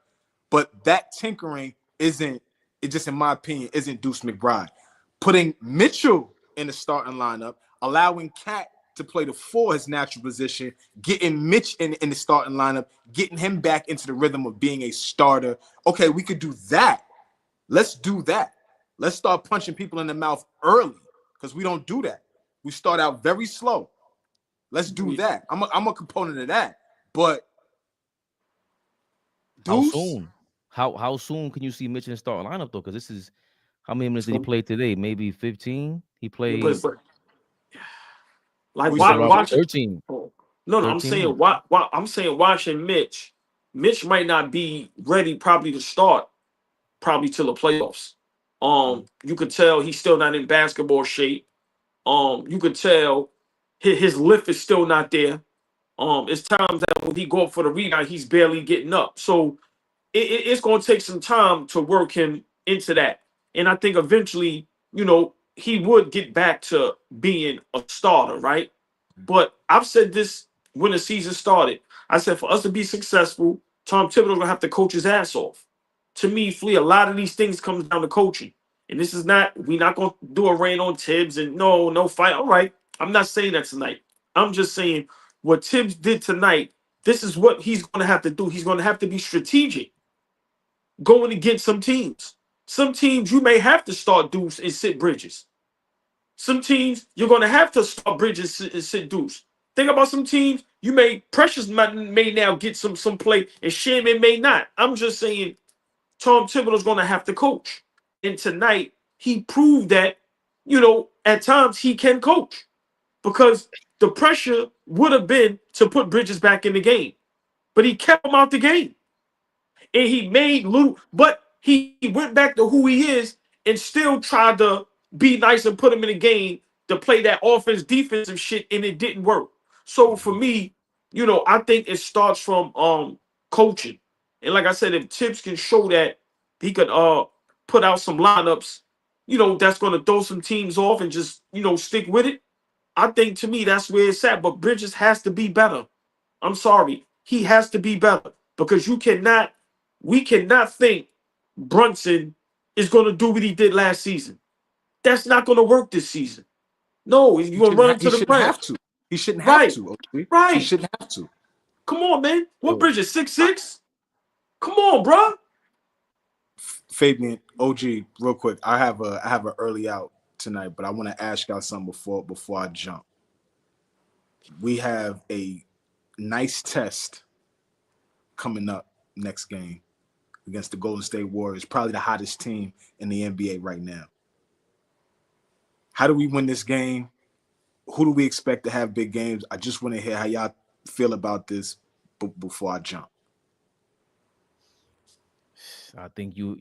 But that tinkering isn't, it just in my opinion, isn't Deuce McBride. Putting Mitchell in the starting lineup, allowing Cat to play the 4, his natural position, getting Mitch in the starting lineup, getting him back into the rhythm of being a starter. Okay, we could do that. Let's do that. Let's start punching people in the mouth early, because we don't do that. We start out very slow. Let's do that. I'm a component of that. But Deuce, how soon? How soon can you see Mitch in the starting lineup though? Because this is, how many minutes did he play today? Maybe 15. He played. Like watching 13. No, I'm saying watching Mitch. Mitch might not be ready probably to start probably till the playoffs. You could tell he's still not in basketball shape. You could tell his lift is still not there. It's times that when he go up for the rebound, he's barely getting up. So it's going to take some time to work him into that. And I think eventually, you know, he would get back to being a starter, right? But I've said this when the season started. I said for us to be successful, Tom Thibodeau's gonna have to coach his ass off. To me, Flea, a lot of these things comes down to coaching. And this is not, we're not gonna do a rain on Tibbs and no fight. All right. I'm not saying that tonight. I'm just saying what Tibbs did tonight, this is what he's gonna have to do. He's gonna have to be strategic going against some teams. Some teams you may have to start Deuce and sit Bridges. Some teams you're gonna have to start Bridges and sit Deuce. Think about some teams you may Precious may now get some play and Sherman may not. I'm just saying Tom Thibodeau's gonna have to coach. And tonight he proved that, at times he can coach because the pressure would have been to put Bridges back in the game, but he kept him out the game. And he made little, but he went back to who he is and still tried to be nice and put him in the game to play that offense defensive shit, and it didn't work. So for me, I think it starts from coaching. And like I said, if Tibbs can show that he could put out some lineups, that's gonna throw some teams off and just, stick with it. I think to me that's where it's at. But Bridges has to be better. I'm sorry. He has to be better because we cannot think Brunson is going to do what he did last season. That's not going to work this season. No, you're going to run into the ground. He shouldn't have to. Right. He shouldn't have to. Come on, man. What Bridges? 6'6"? Come on, bro. Fabian, OG, real quick. I have an early out tonight, but I want to ask y'all something before I jump. We have a nice test coming up next game against the Golden State Warriors, probably the hottest team in the NBA right now. How do we win this game? Who do we expect to have big games? I just want to hear how y'all feel about this before I jump. I think you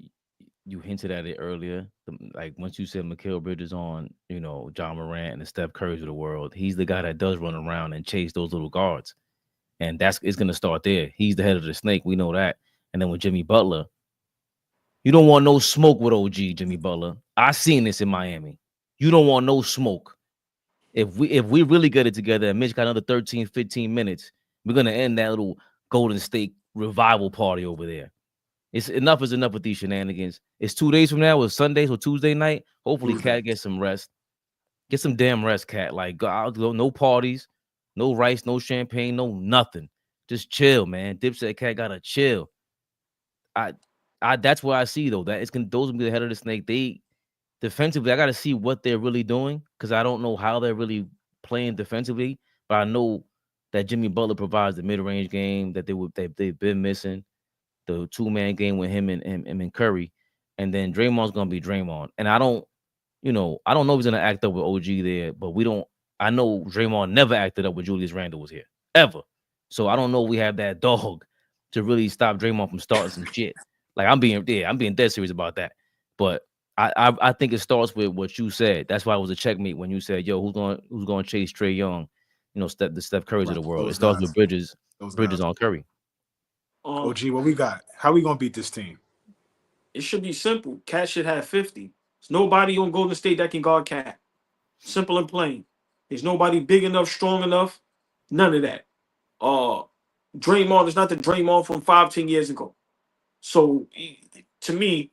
hinted at it earlier. Like once you said MIKAL Bridges on, John Morant and the Steph Currys of the world, he's the guy that does run around and chase those little guards. And it's going to start there. He's the head of the snake. We know that. And then with Jimmy Butler, you don't want no smoke with OG Jimmy Butler. I seen this in Miami. You don't want no smoke. If we really get it together and Mitch got another 13, 15 minutes, we're going to end that little Golden State revival party over there. It's enough is enough with these shenanigans. It's 2 days from now. It's Sunday, so Tuesday night. Hopefully, Cat gets some rest. Get some damn rest, Cat. Like, no parties, no rice, no champagne, no nothing. Just chill, man. Dipset Cat gotta chill. That's what I see though. That those will be the head of the snake. They defensively, I gotta see what they're really doing because I don't know how they're really playing defensively. But I know that Jimmy Butler provides the mid-range game that they've been missing. The two-man game with him and Curry, and then Draymond's gonna be Draymond. And I don't know if he's gonna act up with OG there, but I know Draymond never acted up when Julius Randle was here ever. So I don't know if we have that dog to really stop Draymond from starting some shit. Like I'm being dead serious about that. But I think it starts with what you said. That's why it was a checkmate when you said, "Yo, who's gonna chase Trae Young?" The Steph Currys of the world. It starts with Bridges on Curry. OG, what we got? How we gonna beat this team? It should be simple. Cat should have 50. There's nobody on Golden State that can guard Cat. Simple and plain. There's nobody big enough, strong enough. None of that. Draymond is not the Draymond from 5-10 years ago. So to me,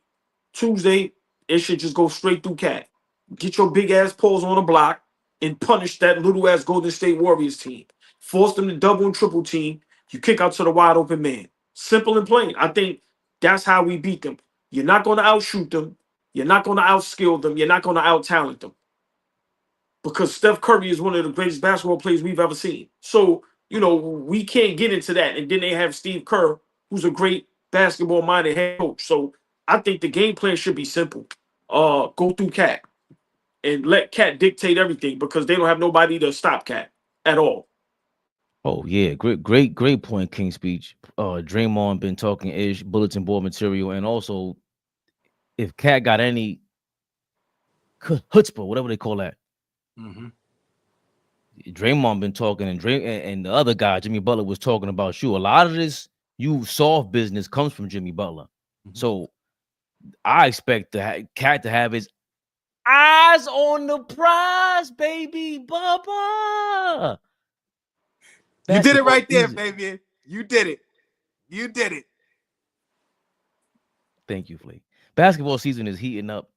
Tuesday, it should just go straight through Cat. Get your big ass poles on the block and punish that little ass Golden State Warriors team. Force them to double and triple team. You kick out to the wide open man. Simple and plain. I think that's how we beat them. You're not going to outshoot them. You're not going to outskill them. You're not going to out-talent them. Because Steph Curry is one of the greatest basketball players we've ever seen. So, we can't get into that. And then they have Steve Kerr, who's a great basketball-minded head coach. So I think the game plan should be simple. Go through Cat and let Cat dictate everything because they don't have nobody to stop Cat at all. Oh yeah, great point, King Speech. Draymond been talking ish, bulletin board material, and also if Cat got any chutzpah, whatever they call that, Draymond been talking, and the other guy, Jimmy Butler, was talking about you. A lot of this soft business comes from Jimmy Butler, so I expect Cat to have his eyes on the prize, baby, Bubba. You did it right there, baby. You did it. You did it. Thank you, Flake. Basketball season is heating up,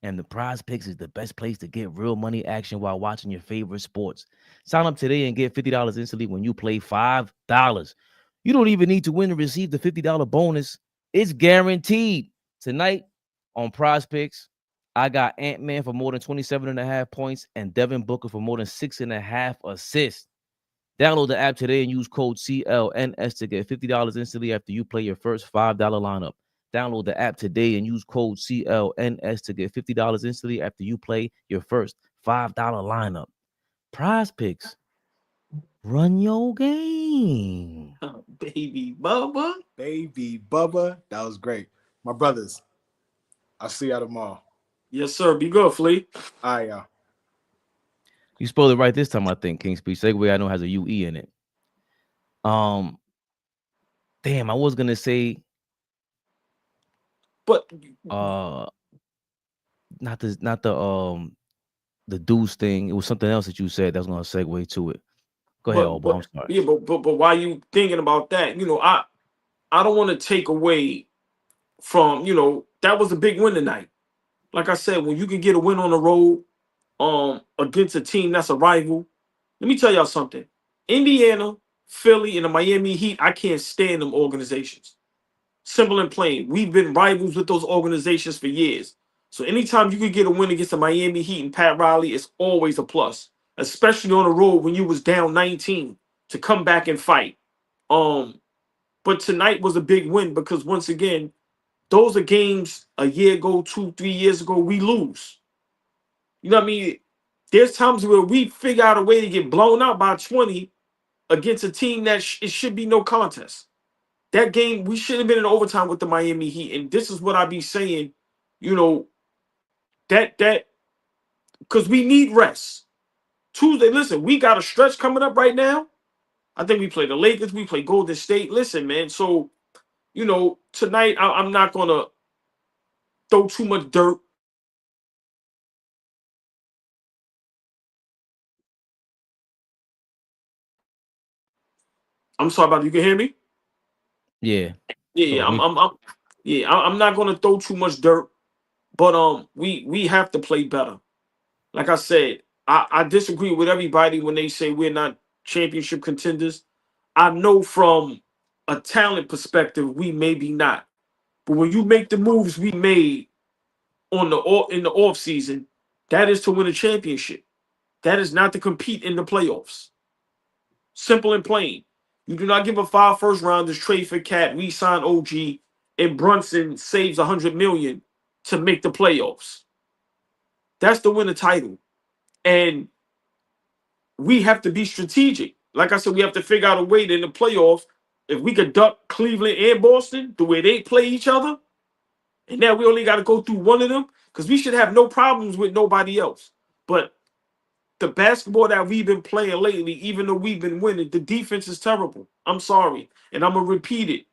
and the Prize Picks is the best place to get real money action while watching your favorite sports. Sign up today and get $50 instantly when you play $5. You don't even need to win to receive the $50 bonus. It's guaranteed. Tonight on Prize Picks, I got Ant-Man for more than 27.5 points and Devin Booker for more than 6.5 assists. Download the app today and use code CLNS to get $50 instantly after you play your first $5 lineup. Download the app today and use code CLNS to get $50 instantly after you play your first $5 lineup. Prize Picks. Run your game. Oh, baby Bubba. Baby Bubba. That was great. My brothers, I'll see y'all tomorrow. Yes, sir. Be good, Flea. All right, y'all. You spelled it right this time, I think. King Speech Segway, I know, has a UE in it. Damn, I was gonna say But not the Deuce thing. It was something else that you said that was gonna segue to it. Go ahead, AllBall. I'm sorry. Yeah, but while you thinking about that, I don't want to take away from, that was a big win tonight. Like I said, when you can get a win on the road against a team that's a rival, let me tell y'all something. Indiana, Philly, and the Miami Heat, I can't stand them organizations. Simple and plain. We've been rivals with those organizations for years. So anytime you could get a win against the Miami Heat and Pat Riley, it's always a plus, especially on the road when you was down 19 to come back and fight. But tonight was a big win because once again, those are games a year ago, 2-3 years ago, we lose. You know what I mean? There's times where we figure out a way to get blown out by 20 against a team that it should be no contest. That game, we should have been in overtime with the Miami Heat. And this is what I be saying, that because we need rest. Tuesday, listen, we got a stretch coming up right now. I think we play the Lakers, we play Golden State. Listen, man, so, tonight I'm not going to throw too much dirt. I'm sorry about it. You can hear me? Yeah. Yeah, So I'm not going to throw too much dirt, but we have to play better. Like I said, I disagree with everybody when they say we're not championship contenders. I know from a talent perspective, we may be not. But when you make the moves we made in the off season, that is to win a championship. That is not to compete in the playoffs. Simple and plain. You do not give a 5 first rounders, trade for Cat, re-sign OG, and Brunson saves $100 million to make the playoffs. That's to win a title. And we have to be strategic. Like I said, we have to figure out a way that in the playoffs, if we could duck Cleveland and Boston, the way they play each other, and now we only got to go through one of them, because we should have no problems with nobody else. But the basketball that we've been playing lately, even though we've been winning, the defense is terrible. I'm sorry. And I'm going to repeat it.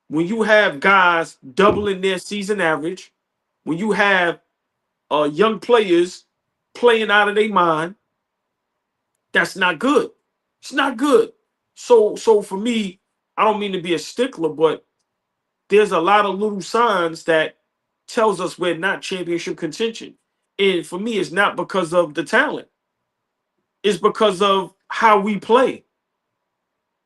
When you have guys doubling their season average, when you have young players playing out of their mind, that's not good. It's not good. So for me, I don't mean to be a stickler, but there's a lot of little signs that tells us we're not championship contention. And for me, it's not because of the talent. It's because of how we play.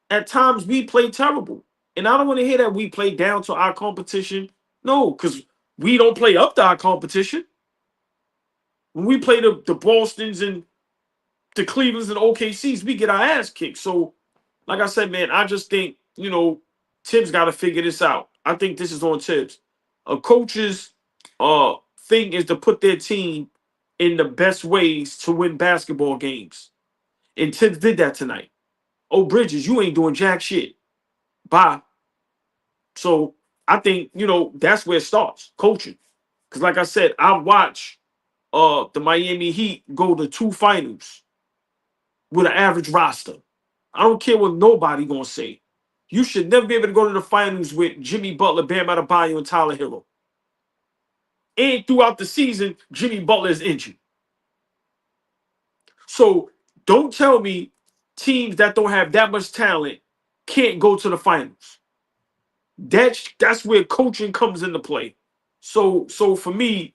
At times we play terrible. And I don't want to hear that we play down to our competition. No, because we don't play up to our competition. When we play the Bostons and the Clevelands and OKCs, we get our ass kicked. So, like I said, man, I just think, Tibbs got to figure this out. I think this is on Tibbs. A coach's thing is to put their team in the best ways to win basketball games. And Tibbs did that tonight. Oh, Bridges, you ain't doing jack shit. Bye. So I think, that's where it starts, coaching. Because like I said, I watch the Miami Heat go to 2 finals with an average roster. I don't care what nobody gonna say. You should never be able to go to the finals with Jimmy Butler, Bam Adebayo, and Tyler Hero. And throughout the season, Jimmy Butler is injured. So don't tell me teams that don't have that much talent can't go to the finals. That's where coaching comes into play. So for me,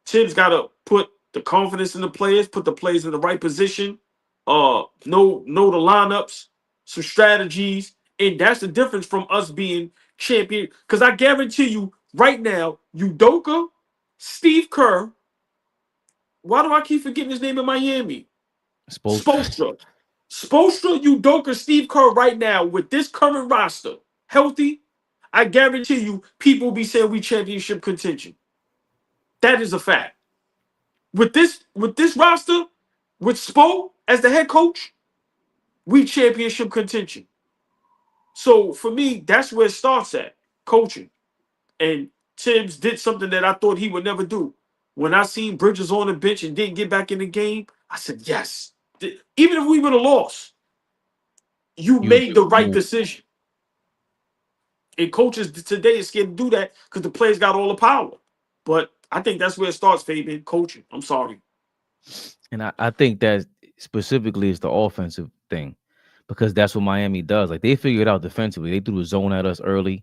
Tibbs got to put the confidence in the players, put the players in the right position, know the lineups, some strategies, and that's the difference from us being champion. Because I guarantee you, right now, Udoka, Steve Kerr. Why do I keep forgetting his name in Miami? Spoelstra. Spoelstra, Udoka, Steve Kerr right now with this current roster healthy, I guarantee you people will be saying we championship contention. That is a fact. With this roster, with Spo as the head coach, we championship contention. So for me, that's where it starts at, coaching. And Tibbs did something that I thought he would never do. When I seen Bridges on the bench and didn't get back in the game, I said, yes. Even if we would have lost, you made the right decision. And coaches today is scared to do that because the players got all the power. But I think that's where it starts, Fabian, coaching. I'm sorry. And I think that specifically is the offensive thing, because that's what Miami does. Like, they figured out defensively. They threw the zone at us early.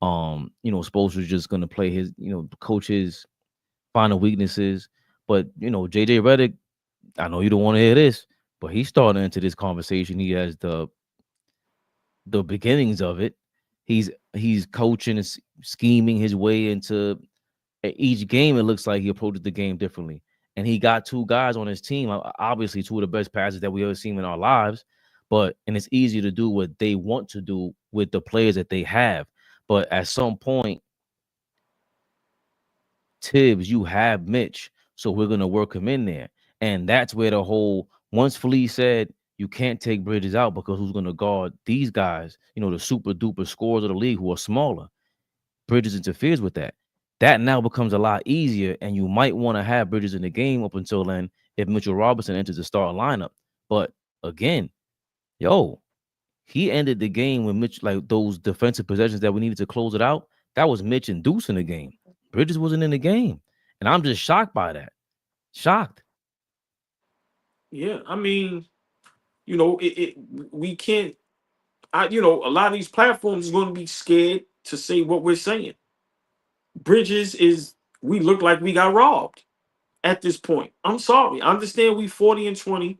Spoelstra's just gonna play his, coach his final weaknesses. But JJ Redick, I know you don't want to hear this, but he's starting into this conversation. He has the beginnings of it. He's coaching and scheming his way into each game. It looks like he approaches the game differently. And he got two guys on his team, obviously two of the best passers that we ever seen in our lives. And it's easy to do what they want to do with the players that they have. But at some point, Tibbs, you have Mitch, so we're going to work him in there. And that's where the whole, once Flea said, you can't take Bridges out because who's going to guard these guys, the super duper scorers of the league who are smaller. Bridges interferes with that. That now becomes a lot easier, and you might want to have Bridges in the game up until then if Mitchell Robinson enters the starting lineup. But again, he ended the game with Mitch, like those defensive possessions that we needed to close it out. That was Mitch inducing the game. Bridges wasn't in the game. And I'm just shocked by that. Shocked. Yeah, I mean, we can't, a lot of these platforms are going to be scared to say what we're saying. Bridges we look like we got robbed at this point. I'm sorry. I understand we 40-20.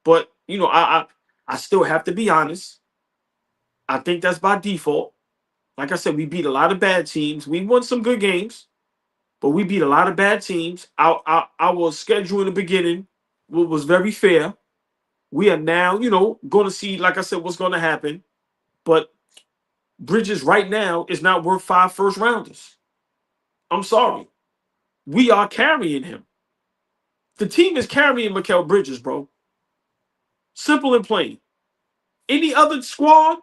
But I still have to be honest. I think that's by default. Like I said, we beat a lot of bad teams. We won some good games, but we beat a lot of bad teams. Our schedule in the beginning was very fair. We are now, going to see, like I said, what's going to happen. But Bridges right now is not worth 5 first rounders. I'm sorry. We are carrying him. The team is carrying MIKAL Bridges, bro. Simple and plain. Any other squad,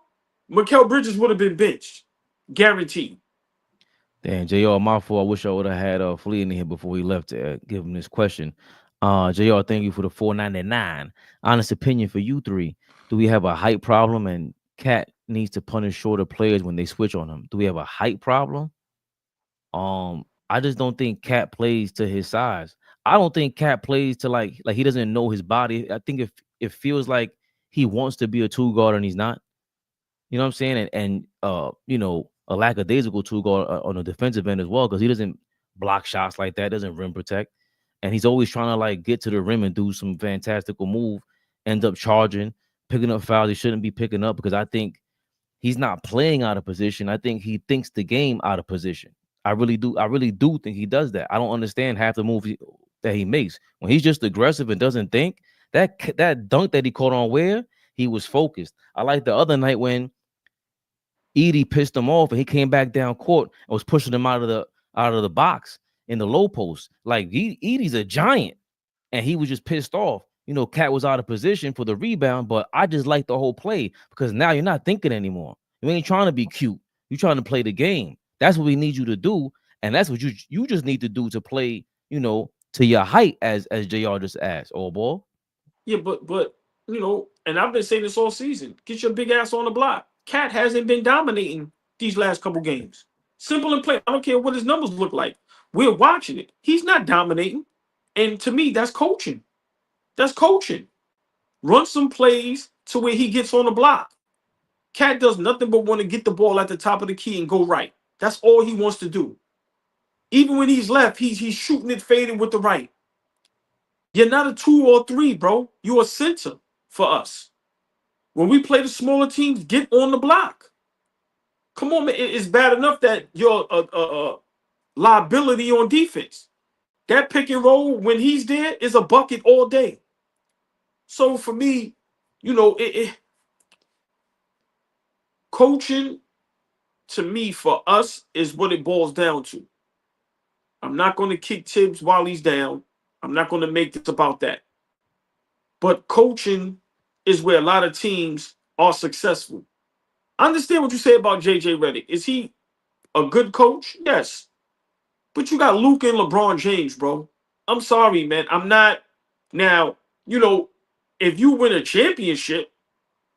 MIKAL Bridges would have been benched. Guaranteed. Damn, JR, my fault. I wish I would have had Flea in here before he left to give him this question. JR, thank you for the $4.99. Honest opinion for you three. Do we have a height problem and Cat needs to punish shorter players when they switch on him? Do we have a height problem? I just don't think Cat plays to his size. I don't think Cat plays to like he doesn't know his body. I think if it feels like he wants to be a two guard and he's not. You know what I'm saying? And a lackadaisical two guard on the defensive end as well, because he doesn't block shots like that, doesn't rim protect. And he's always trying to like get to the rim and do some fantastical move, end up charging, picking up fouls he shouldn't be picking up, because I think he's not playing out of position. I think he thinks the game out of position. I really do think he does that. I don't understand half the moves that he makes. When he's just aggressive and doesn't think, that dunk that he caught on Ware, he was focused. I like the other night when Edie pissed him off and he came back down court and was pushing him out of the box in the low post. Like, Edie's a giant and he was just pissed off. Cat was out of position for the rebound, but I just like the whole play because now you're not thinking anymore. You ain't trying to be cute. You're trying to play the game. That's what we need you to do, and that's what you just need to do to play, to your height, as JR just asked. AllBall. Yeah, but and I've been saying this all season. Get your big ass on the block. Cat hasn't been dominating these last couple games. Simple and plain. I don't care what his numbers look like. We're watching it. He's not dominating, and to me, that's coaching. That's coaching. Run some plays to where he gets on the block. Cat does nothing but want to get the ball at the top of the key and go right. That's all he wants to do. Even when he's left, he's shooting it fading with the right. You're not a 2 or 3, bro. You're a center for us. When we play the smaller teams, get on the block. Come on, man. It's bad enough that you're a liability on defense. That pick and roll, when he's there, is a bucket all day. So for me, you know, coaching, to me, for us, is what it boils down to. I'm not going to kick Tibbs while he's down. I'm not going to make this about that. But coaching is where a lot of teams are successful. I understand what you say about JJ Redick. Is he a good coach? Yes. But you got Luka and LeBron James, bro. I'm sorry, man. I'm not. Now, you know, if you win a championship,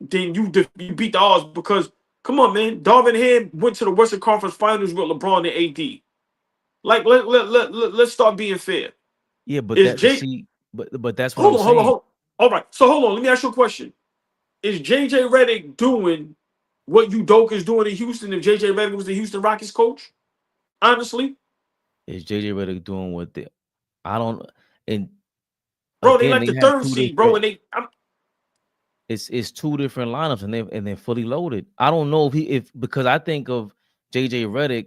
then you beat the odds because, come on, man. Darvin Ham went to the Western Conference Finals with LeBron and AD. Like, let's start being fair. Yeah, but Is but that's what I'm saying. Hold on. All right. So hold on. Let me ask you a question. Is JJ Redick doing what Udoka is doing in Houston if JJ Redick was the Houston Rockets coach? Honestly. Is JJ Redick doing what I don't, and bro, again, they like the third seed, bro, and it's two different lineups and they're fully loaded. I don't know if because I think of JJ Redick,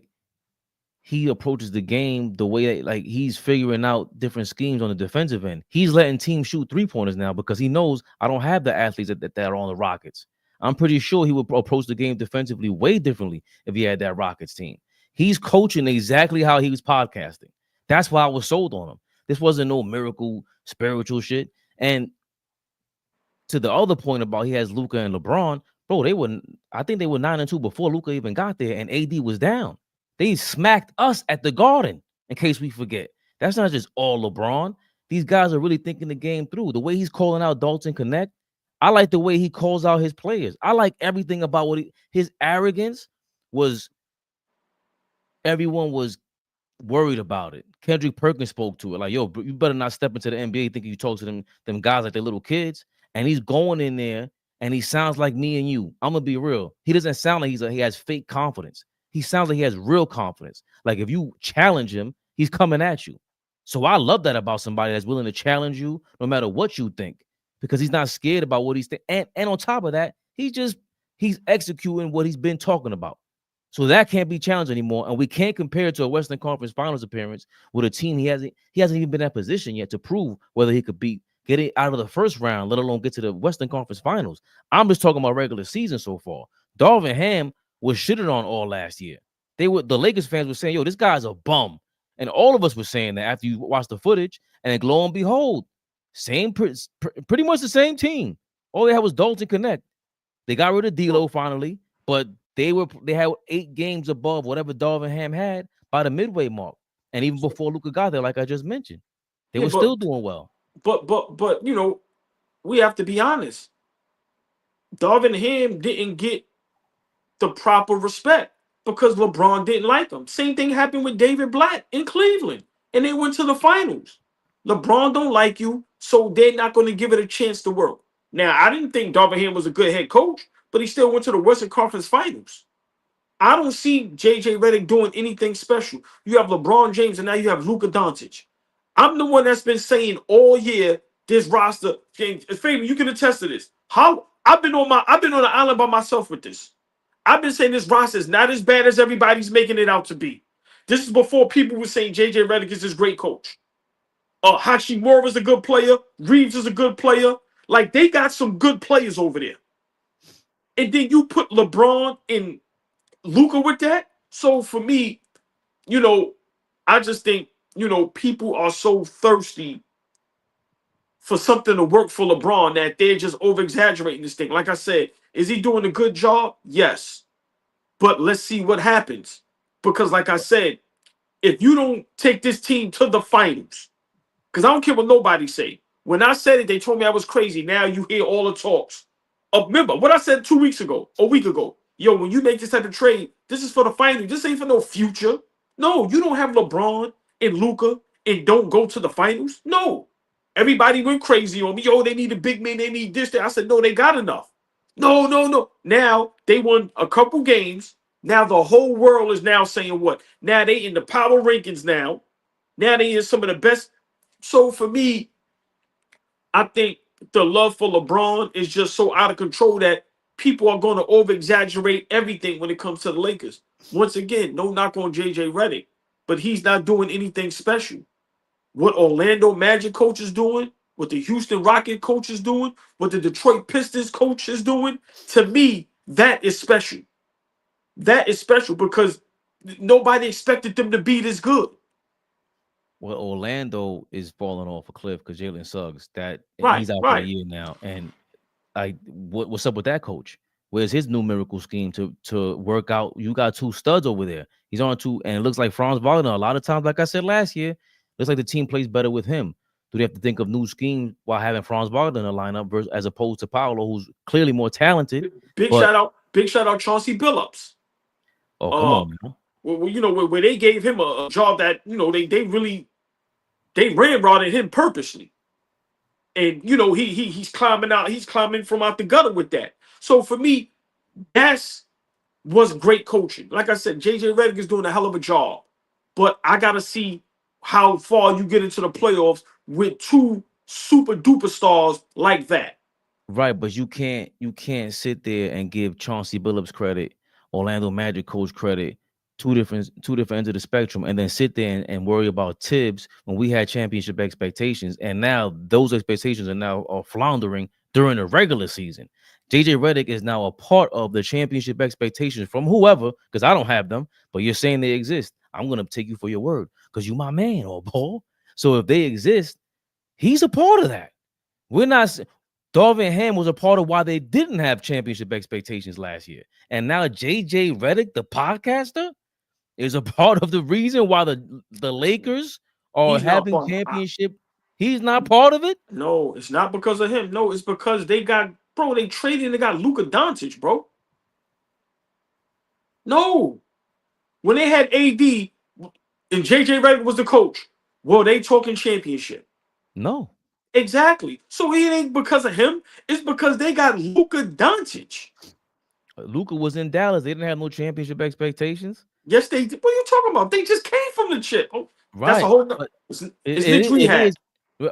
he approaches the game the way that, like, he's figuring out different schemes on the defensive end. He's letting teams shoot 3-pointers now because he knows I don't have the athletes that are on the Rockets. I'm pretty sure he would approach the game defensively way differently if he had that Rockets team. He's coaching exactly how he was podcasting. That's why I was sold on him. This wasn't no miracle spiritual shit. And to the other point about he has Luka and LeBron, bro, I think they were 9-2 before Luka even got there, and AD was down. They smacked us at the Garden, in case we forget. That's not just all LeBron. These guys are really thinking the game through. The way he's calling out Dalton Connect, I like the way he calls out his players. I like everything about his arrogance was, everyone was worried about it. Kendrick Perkins spoke to it. Like, yo, you better not step into the NBA thinking you talk to them guys like they're little kids. And he's going in there and he sounds like me and you. I'm gonna be real. He doesn't sound like he has fake confidence. He sounds like he has real confidence. Like, if you challenge him, he's coming at you. So I love that about somebody that's willing to challenge you no matter what you think, because he's not scared about what he's thinking. And on top of that, he's executing what he's been talking about. So that can't be challenged anymore. And we can't compare it to a Western Conference Finals appearance with a team he hasn't even been in that position yet to prove whether he could get it out of the first round, let alone get to the Western Conference Finals. I'm just talking about regular season so far. Darvin Ham was shitted on all last year. The Lakers fans were saying, yo, this guy's a bum. And all of us were saying that after you watch the footage, and then lo and behold, pretty much the same team. All they had was Dalton Connect. They got rid of D'Lo finally, but they had 8 games above whatever Darvin Ham had by the midway mark. And even before Luka got there, like I just mentioned, they were still doing well. But you know, we have to be honest. Darvin Ham didn't get the proper respect because LeBron didn't like him. Same thing happened with David Blatt in Cleveland, and they went to the finals. LeBron don't like you, so they're not going to give it a chance to work. Now, I didn't think Darvin Ham was a good head coach, but he still went to the Western Conference Finals. I don't see JJ Redick doing anything special. You have LeBron James, and now you have Luka Doncic. I'm the one that's been saying all year this roster. Fabian, you can attest to this. How I've been on the island by myself with this. I've been saying this roster is not as bad as everybody's making it out to be. This is before people were saying JJ Redick is this great coach. Hachimura is a good player. Reeves is a good player. Like, they got some good players over there. And then you put LeBron and Luka with that. So for me, you know, I just think, you know, people are so thirsty for something to work for LeBron that they're just over-exaggerating this thing. Like I said, is he doing a good job? Yes. But let's see what happens. Because like I said, if you don't take this team to the finals, because I don't care what nobody say. When I said it, they told me I was crazy. Now you hear all the talks. Remember what I said 2 weeks ago, a week ago. Yo, when you make this type of trade, this is for the finals. This ain't for no future. No, you don't have LeBron and Luka and don't go to the finals. No. Everybody went crazy on me. Yo, they need a big man. They need this. That. I said, no, they got enough. No. Now they won a couple games. Now the whole world is now saying what? Now they in the power rankings now. Now they in some of the best. So for me, I think the love for LeBron is just so out of control that people are going to over exaggerate everything when it comes to the Lakers. Once again, no knock on JJ Redick, but he's not doing anything special. What Orlando Magic coach is doing, what the Houston Rocket coach is doing, what the Detroit Pistons coach is doing, to me, that is special. That is special because nobody expected them to be this good. Well, Orlando is falling off a cliff because Jalen Suggs, and Right, he's out for the right. year now. And what's up with that coach? Where's his numerical scheme to work out? You got two studs over there. He's on two, and it looks like Franz Wagner. A lot of times, like I said last year, looks like the team plays better with him. Do they have to think of new schemes while having Franz Wagner in the lineup as opposed to Paolo, who's clearly more talented? Big But shout out Chauncey Billups. oh, come on, man. Where they gave him a job that they ramrodded him purposely, and he's climbing from out the gutter with that. So for me, that's was great coaching. Like I said, JJ Redick is doing a hell of a job, but I gotta see how far you get into the playoffs with two super duper stars like that. Right, but you can't sit there and give Chauncey Billups credit, Orlando Magic coach credit, two different ends of the spectrum, and then sit there and worry about THIBS when we had championship expectations, and now those expectations are floundering during the regular season. JJ Redick is now a part of the championship expectations from whoever, because I don't have them, but you're saying they exist. I'm gonna take you for your word because you my man, AllBall. So if they exist, he's a part of that. We're not. Darvin Ham was a part of why they didn't have championship expectations last year. And now JJ Redick, the podcaster, is a part of the reason why the Lakers are He's not having part. championship. He's not part of it. No, it's not because of him. No, it's because they traded and they got Luka Doncic, bro. No. When they had AD and JJ Redick was the coach, well, they talking championship. No. Exactly. So it ain't because of him. It's because they got Luka Doncic. Luka was in Dallas. They didn't have no championship expectations. Yes, they did. What are you talking about? They just came from the chip. Oh, Right. that's a whole it's Knicks rehab.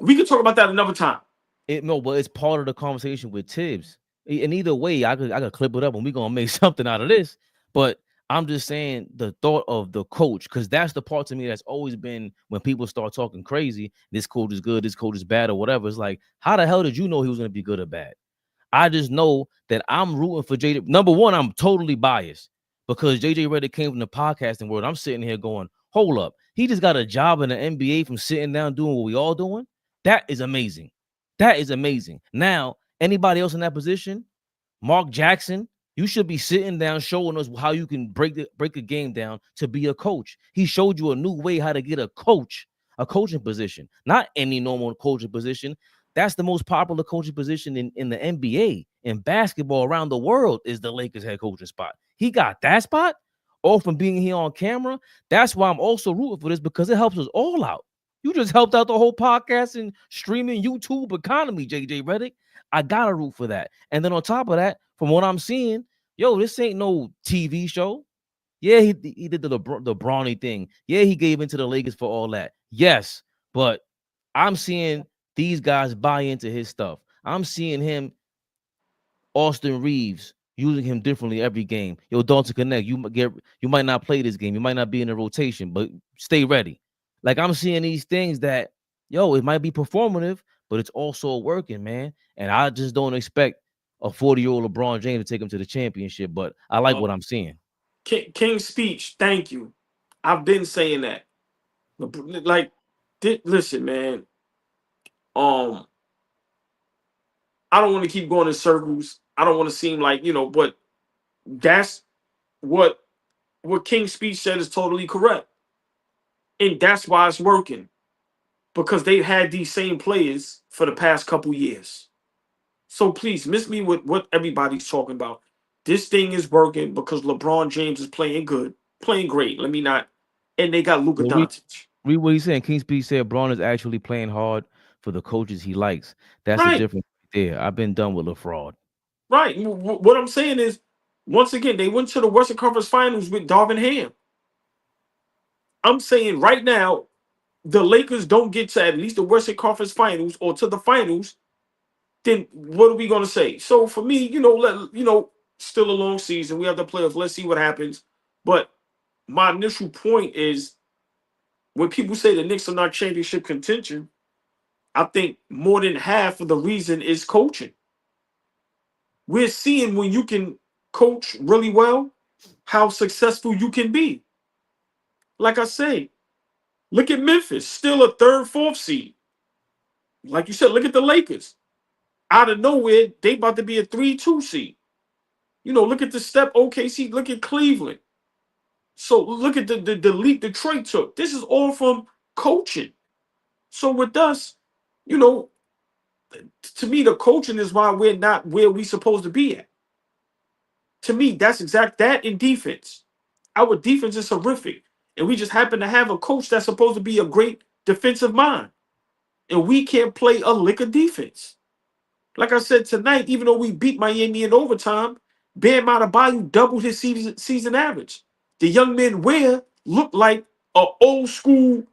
We can talk about that another time. But it's part of the conversation with THIBS. And either way, I could clip it up and we're gonna make something out of this. But I'm just saying the thought of the coach, because that's the part to me that's always been when people start talking crazy. This coach is good, this coach is bad, or whatever. It's like, how the hell did you know he was gonna be good or bad? I just know that I'm rooting for JJ. Number one, I'm totally biased because JJ Redick came from the podcasting world. I'm sitting here going, hold up, he just got a job in the NBA from sitting down doing what we all doing. That is amazing. That is amazing. Now, anybody else in that position, Mark Jackson, you should be sitting down showing us how you can break a game down to be a coach. He showed you a new way how to get a coaching position, not any normal coaching position. That's the most popular coaching position in the NBA. In basketball around the world is the Lakers head coaching spot. He got that spot all from being here on camera. That's why I'm also rooting for this, because it helps us all out. You just helped out the whole podcast and streaming YouTube economy, JJ Redick. I gotta root for that. And then on top of that, from what I'm seeing, this ain't no TV show. Yeah, he did the Brawny thing. Yeah, he gave into the Lakers for all that. Yes, but I'm seeing these guys buy into his stuff. I'm seeing him, Austin Reeves, using him differently every game. DONCIC, you might not play this game. You might not be in the rotation, but stay ready. Like, I'm seeing these things that, it might be performative, but it's also working, man. And I just don't expect a 40-year-old LeBron James to take him to the championship, but I like what I'm seeing. King's speech, thank you. I've been saying that. Like, listen, man. I don't want to keep going in circles. I don't want to seem like, but that's what King's speech said is totally correct. And that's why it's working. Because they've had these same players for the past couple years. So please, miss me with what everybody's talking about. This thing is working because LeBron James is playing good, playing great. Let me not. And they got Luka Doncic. Read what he's saying. King's speech said Braun is actually playing hard for the coaches he likes. That's the difference there. I've been done with LaFraud. Right. What I'm saying is, once again, they went to the Western Conference Finals with Darvin Ham. I'm saying right now, the Lakers don't get to at least the Western Conference Finals or to the finals, then what are we going to say? So for me, still a long season. We have the playoffs. Let's see what happens. But my initial point is, when people say the Knicks are not championship contention, I think more than half of the reason is coaching. We're seeing when you can coach really well, how successful you can be. Like I say, look at Memphis, still a third, fourth seed. Like you said, look at the Lakers. Out of nowhere, they about to be a 3-2 seed. Look at the step OKC, look at Cleveland. So look at the leap Detroit took. This is all from coaching. So with us, to me, the coaching is why we're not where we supposed to be at. To me, that's exact that in defense. Our defense is horrific. And we just happen to have a coach that's supposed to be a great defensive mind. And we can't play a lick of defense. Like I said tonight, even though we beat Miami in overtime, Bam Adebayo doubled his season average. The young man Ware looked like an old school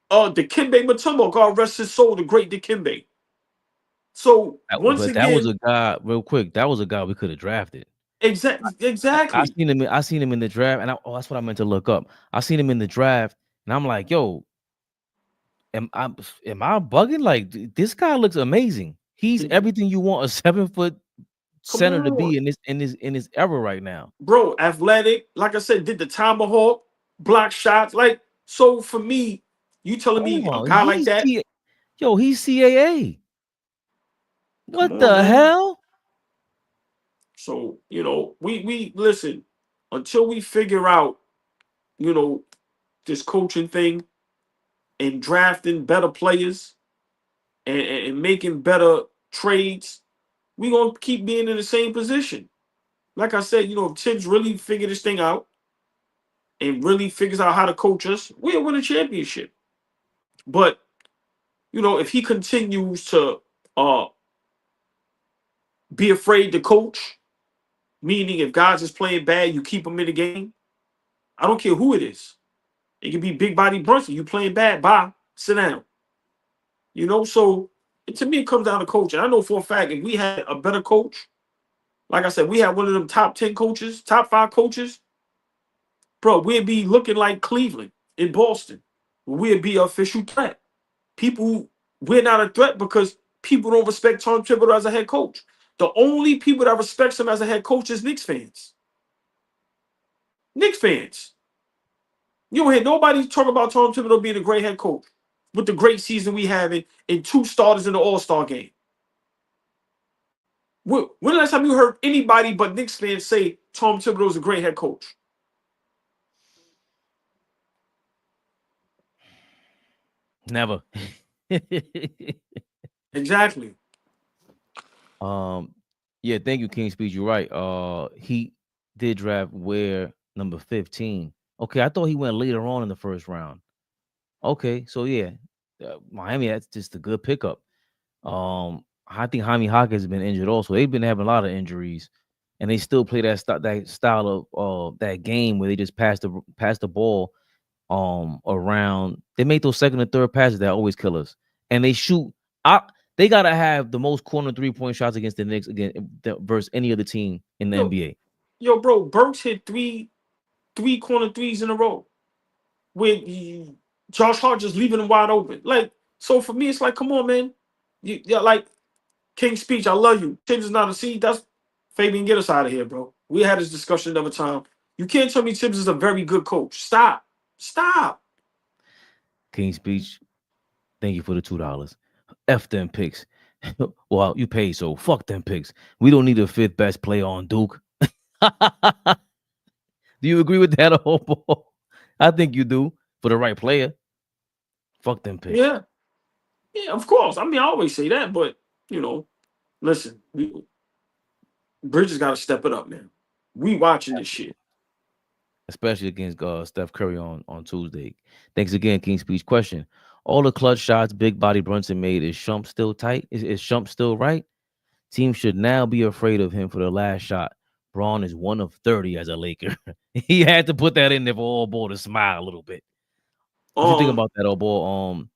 Dikembe Mutombo. God rest his soul, the great Dikembe. So once But again, that was a guy, real quick. That was a guy we could have drafted. Exactly. I seen him in the draft, and that's what I meant to look up. I seen him in the draft, and I'm like, yo, am I bugging? Like, this guy looks amazing. He's everything you want a 7-foot center to be in this era right now. Bro, athletic, like I said, did the tomahawk, block shots. Like, so for me, you telling me a guy like that? He's CAA. What the man. hell? So, we listen, until we figure out, this coaching thing and drafting better players and making better trades, we gonna keep being in the same position. Like I said, if Tibbs really figure this thing out and really figures out how to coach us, we'll win a championship. But, if he continues to be afraid to coach, meaning if guys is playing bad, you keep them in the game. I don't care who it is. It could be Big Body Brunson. You playing bad, bye, sit down. So to me, it comes down to coaching. I know for a fact if we had a better coach, like I said, we had one of them top 10 coaches, top 5 coaches, bro, we'd be looking like Cleveland in Boston. We'd be an official threat. We're not a threat because people don't respect Tom Thibodeau as a head coach. The only people that respects him as a head coach is Knicks fans. Knicks fans. You don't hear nobody talk about Tom Thibodeau being a great head coach with the great season we have in 2 starters in the All-Star game. When the last time you heard anybody but Knicks fans say Tom Thibodeau is a great head coach? Never. Exactly. Yeah, thank you, King Speech. You're right. He did draft Ware number 15. Okay, I thought he went later on in the first round. Okay, so yeah, Miami, that's just a good pickup. I think Jaime Hawkins has been injured also. They've been having a lot of injuries, and they still play that style of that game where they just pass the ball around. They make those second and third passes that always kill us, and they shoot. They gotta have the most corner 3-point shots against the Knicks versus any other team in the NBA. Yo, bro, Burks hit three corner threes in a row with Josh Hart just leaving them wide open. Like, so for me, it's like, come on, man. Like King Speech, I love you. Tibbs is not a seed. That's Fabian. Get us out of here, bro. We had this discussion another time. You can't tell me Tibbs is a very good coach. Stop. King Speech, thank you for the $2. F them picks. Well, you paid, so fuck them picks. We don't need a 5th best player on Duke. Do you agree with that, AllBall? I think you do for the right player. Fuck them picks. Yeah, of course. I mean, I always say that, but listen, Bridges got to step it up, man. We watching this shit, especially against Steph Curry on Tuesday. Thanks again, King Speech. Question: all the clutch shots Big Body Brunson made, is Shump still tight? Is Shump still right? Teams should now be afraid of him for the last shot. Braun is 1 of 30 as a Laker. He had to put that in there for AllBall to smile a little bit. What you think about that, AllBall?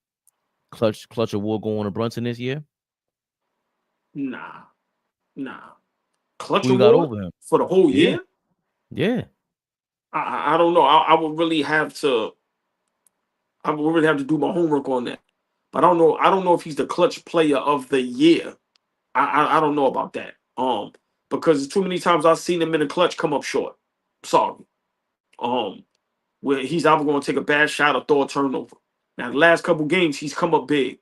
Clutch award going to Brunson this year? Nah. Clutch Who you got award over him for the whole year? Yeah. I don't know. I would really have to. I would really have to do my homework on that. But I don't know. I don't know if he's the clutch player of the year. I don't know about that. Because too many times I've seen him in the clutch come up short. Sorry. Where he's either going to take a bad shot or throw a turnover. Now the last couple games he's come up big,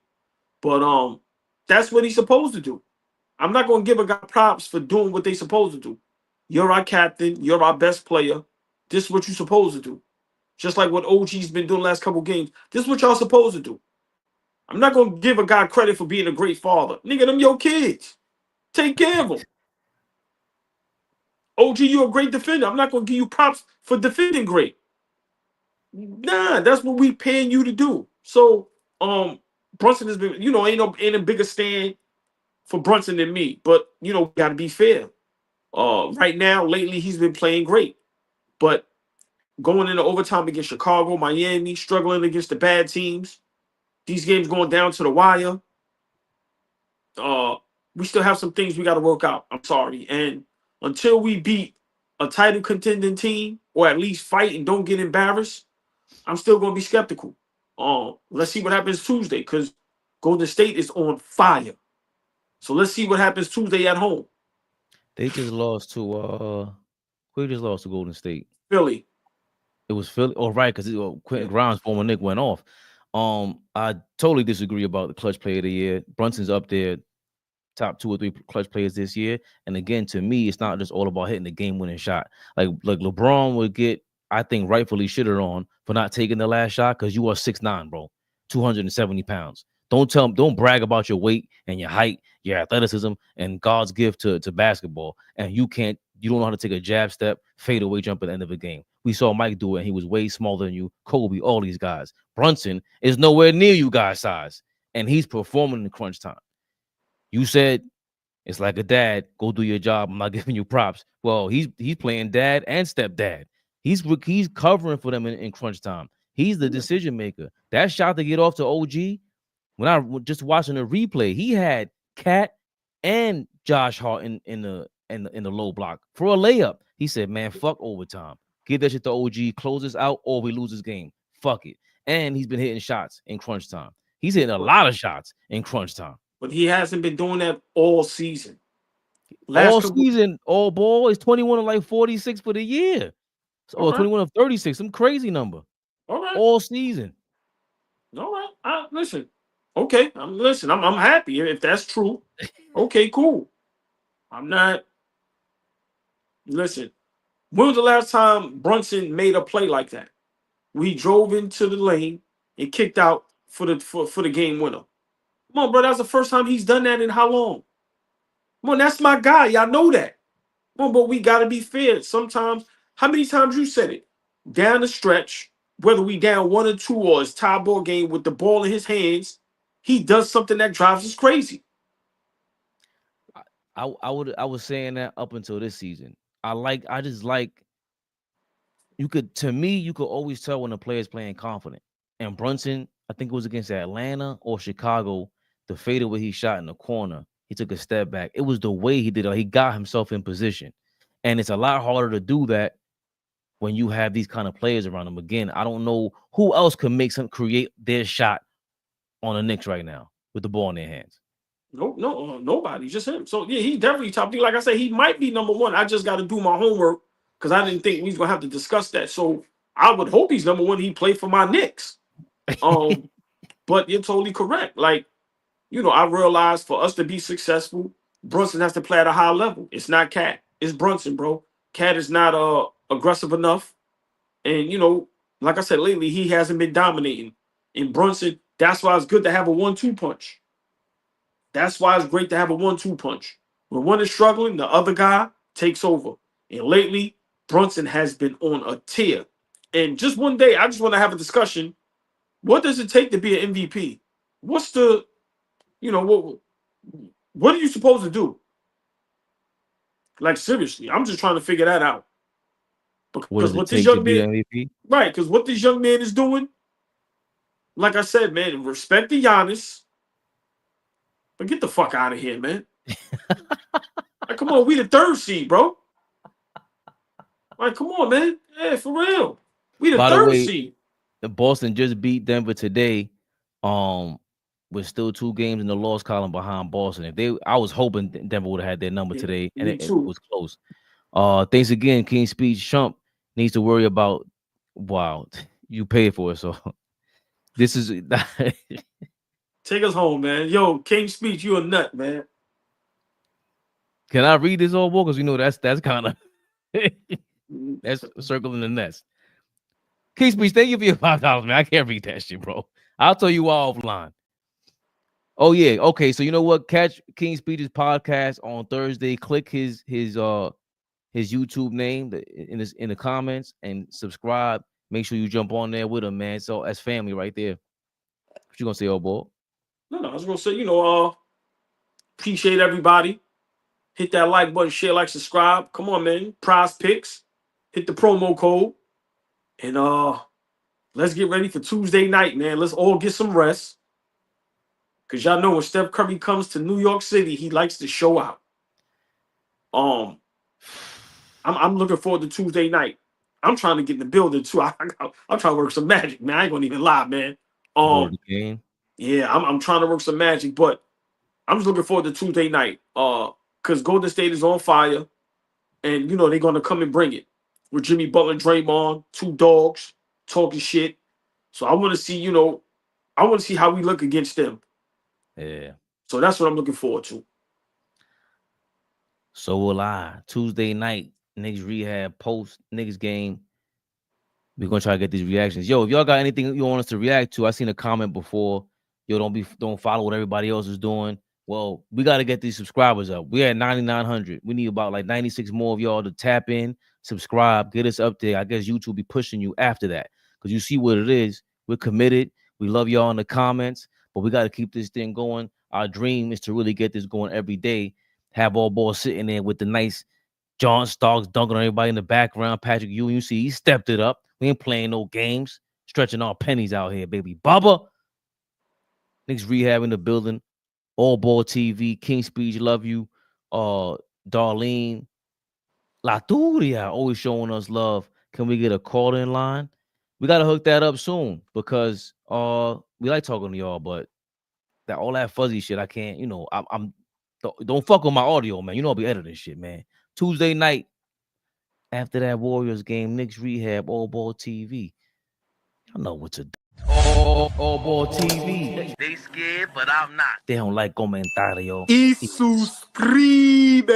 but that's what he's supposed to do. I'm not going to give a guy props for doing what they're supposed to do. You're our captain. You're our best player. This is what you're supposed to do. Just like what OG's been doing the last couple games. This is what y'all supposed to do. I'm not going to give a guy credit for being a great father. Nigga, them your kids. Take care of them. OG, you're a great defender. I'm not going to give you props for defending great. Nah, that's what we paying you to do. So, Brunson has been, ain't a bigger stand for Brunson than me. But, got to be fair. Right now, lately, he's been playing great. But going into overtime against Chicago, Miami, struggling against the bad teams, these games going down to the wire, we still have some things we got to work out. I'm sorry. And until we beat a title contending team, or at least fight and don't get embarrassed, I'm still going to be skeptical. Let's see what happens Tuesday, because Golden State is on fire. So let's see what happens Tuesday at home. They just lost to who just lost to Golden State? Philly. It was Philly. Oh, right, because Quentin Grimes, former Knick, went off. I totally disagree about the clutch player of the year. Brunson's up there, top 2 or 3 clutch players this year. And again, to me, it's not just all about hitting the game-winning shot. Like LeBron would get, I think, rightfully shitted on for not taking the last shot because you are 6'9", bro, 270 pounds. Don't brag about your weight and your height, your athleticism, and God's gift to basketball. And you don't know how to take a jab step, fade away jump at the end of a game. We saw Mike do it, and he was way smaller than you, Kobe, all these guys. Brunson is nowhere near you guys' size, and he's performing in crunch time. You said it's like a dad, go do your job. I'm not giving you props. Well, he's playing dad and stepdad. He's covering for them in crunch time. He's the decision maker. That shot to get off to OG, when I was just watching the replay, he had Cat and Josh Hart in the low block for a layup. He said, man, fuck overtime. Give that shit to OG, close this out, or we lose this game. Fuck it. And he's been hitting shots in crunch time. He's hitting a lot of shots in crunch time. But he hasn't been doing that all season. Season, AllBall is 21 of like 46 for the year. Or 21 of 36, some crazy number. All right. All season. All right. Listen. Okay. I'm happy if that's true. Okay, cool. I'm not. Listen. When was the last time Brunson made a play like that? We drove into the lane and kicked out for the game winner. Come on, bro. That's the first time he's done that in how long? Come on, that's my guy. Y'all know that. Come on, but we got to be fair. Sometimes, how many times you said it? Down the stretch, whether we down 1 or 2 or it's tie ball game with the ball in his hands, he does something that drives us crazy. I was saying that up until this season. You could always tell when a player's playing confident. And Brunson, I think it was against Atlanta or Chicago, the fadeaway he shot in the corner, he took a step back. It was the way he did it. He got himself in position. And it's a lot harder to do that when you have these kind of players around him. Again, I don't know who else can create their shot on the Knicks right now with the ball in their hands. No, nobody, just him. So yeah, he's definitely top 3. Like I said, he might be number 1. I just got to do my homework because I didn't think we was gonna have to discuss that. So I would hope he's number 1. He played for my Knicks. But you're totally correct. Like, I realized for us to be successful, Brunson has to play at a high level. It's not Cat. It's Brunson, bro. Cat is not aggressive enough. And, like I said, lately, he hasn't been dominating. And Brunson, that's why it's good to have a 1-2 punch. That's why it's great to have a 1-2 punch. When one is struggling, the other guy takes over. And lately, Brunson has been on a tear. And just one day, I just want to have a discussion. What does it take to be an MVP? What's the, what are you supposed to do? Like seriously, I'm just trying to figure that out. What does Because it what this take young to be man, MVP? right? Because what this young man is doing, like I said, man, respect the Giannis, but get the fuck out of here, man. Like, come on, we the 3rd seed, bro. Like, come on, man. Yeah, for real. We the By the 3rd way, seed. the Boston just beat Denver today. With still 2 games in the loss column behind Boston. I was hoping Denver would have had their number today, and Me it too. was close. Thanks again, King Speech. Shump needs to worry about. Wow, you paid for it, so this is. Take us home, man. Yo, King Speech, you a nut, man. Can I read this old book? Because you know that's kind of that's circling the nest. King Speech, thank you for your $5, man. I can't read that shit, bro. I'll tell you all offline. Oh yeah, okay. So you know what? Catch King Speech's podcast on Thursday. Click his YouTube name in the comments and subscribe. Make sure you jump on there with him, man. So that's family right there. What you gonna say, old boy? No, I was gonna say, appreciate everybody. Hit that like button, share, like, subscribe. Come on, man. Prize picks. Hit the promo code. And let's get ready for Tuesday night, man. Let's all get some rest. Cause y'all know when Steph Curry comes to New York City, he likes to show out. I'm looking forward to Tuesday night. I'm trying to get in the building too. I'm trying to work some magic, man. I ain't gonna even lie, man. Go to the game. Yeah, I'm trying to work some magic, but I'm just looking forward to Tuesday night. Because Golden State is on fire, and they're gonna come and bring it with Jimmy Butler, Draymond, 2 dogs talking shit. So I want to see, I want to see how we look against them. Yeah. So that's what I'm looking forward to. So will I. Tuesday night, Knicks rehab post Knicks game. We're gonna try to get these reactions. Yo, if y'all got anything you want us to react to, I seen a comment before. Yo, don't follow what everybody else is doing. Well, we got to get these subscribers up. We at 9,900. We need about like 96 more of y'all to tap in, subscribe, get us up there. I guess YouTube will be pushing you after that because you see what it is. We're committed. We love y'all in the comments, but we got to keep this thing going. Our dream is to really get this going every day. Have AllBall sitting there with the nice John Starks dunking on everybody in the background. Patrick Ewing, you see, he stepped it up. We ain't playing no games, stretching our pennies out here, baby. Bubba, Knicks rehab in the building. AllBall TV, King Speech, love you. Darlene, Laturia, always showing us love. Can we get a call in line? We gotta hook that up soon because we like talking to y'all, but all that fuzzy shit, I can't. Don't fuck with my audio, man. I'll be editing shit, man. Tuesday night after that Warriors game, Knicks rehab, AllBall TV. I know what to do. AllBall TV. They scared, but I'm not. They don't like comentario. Y suscribe.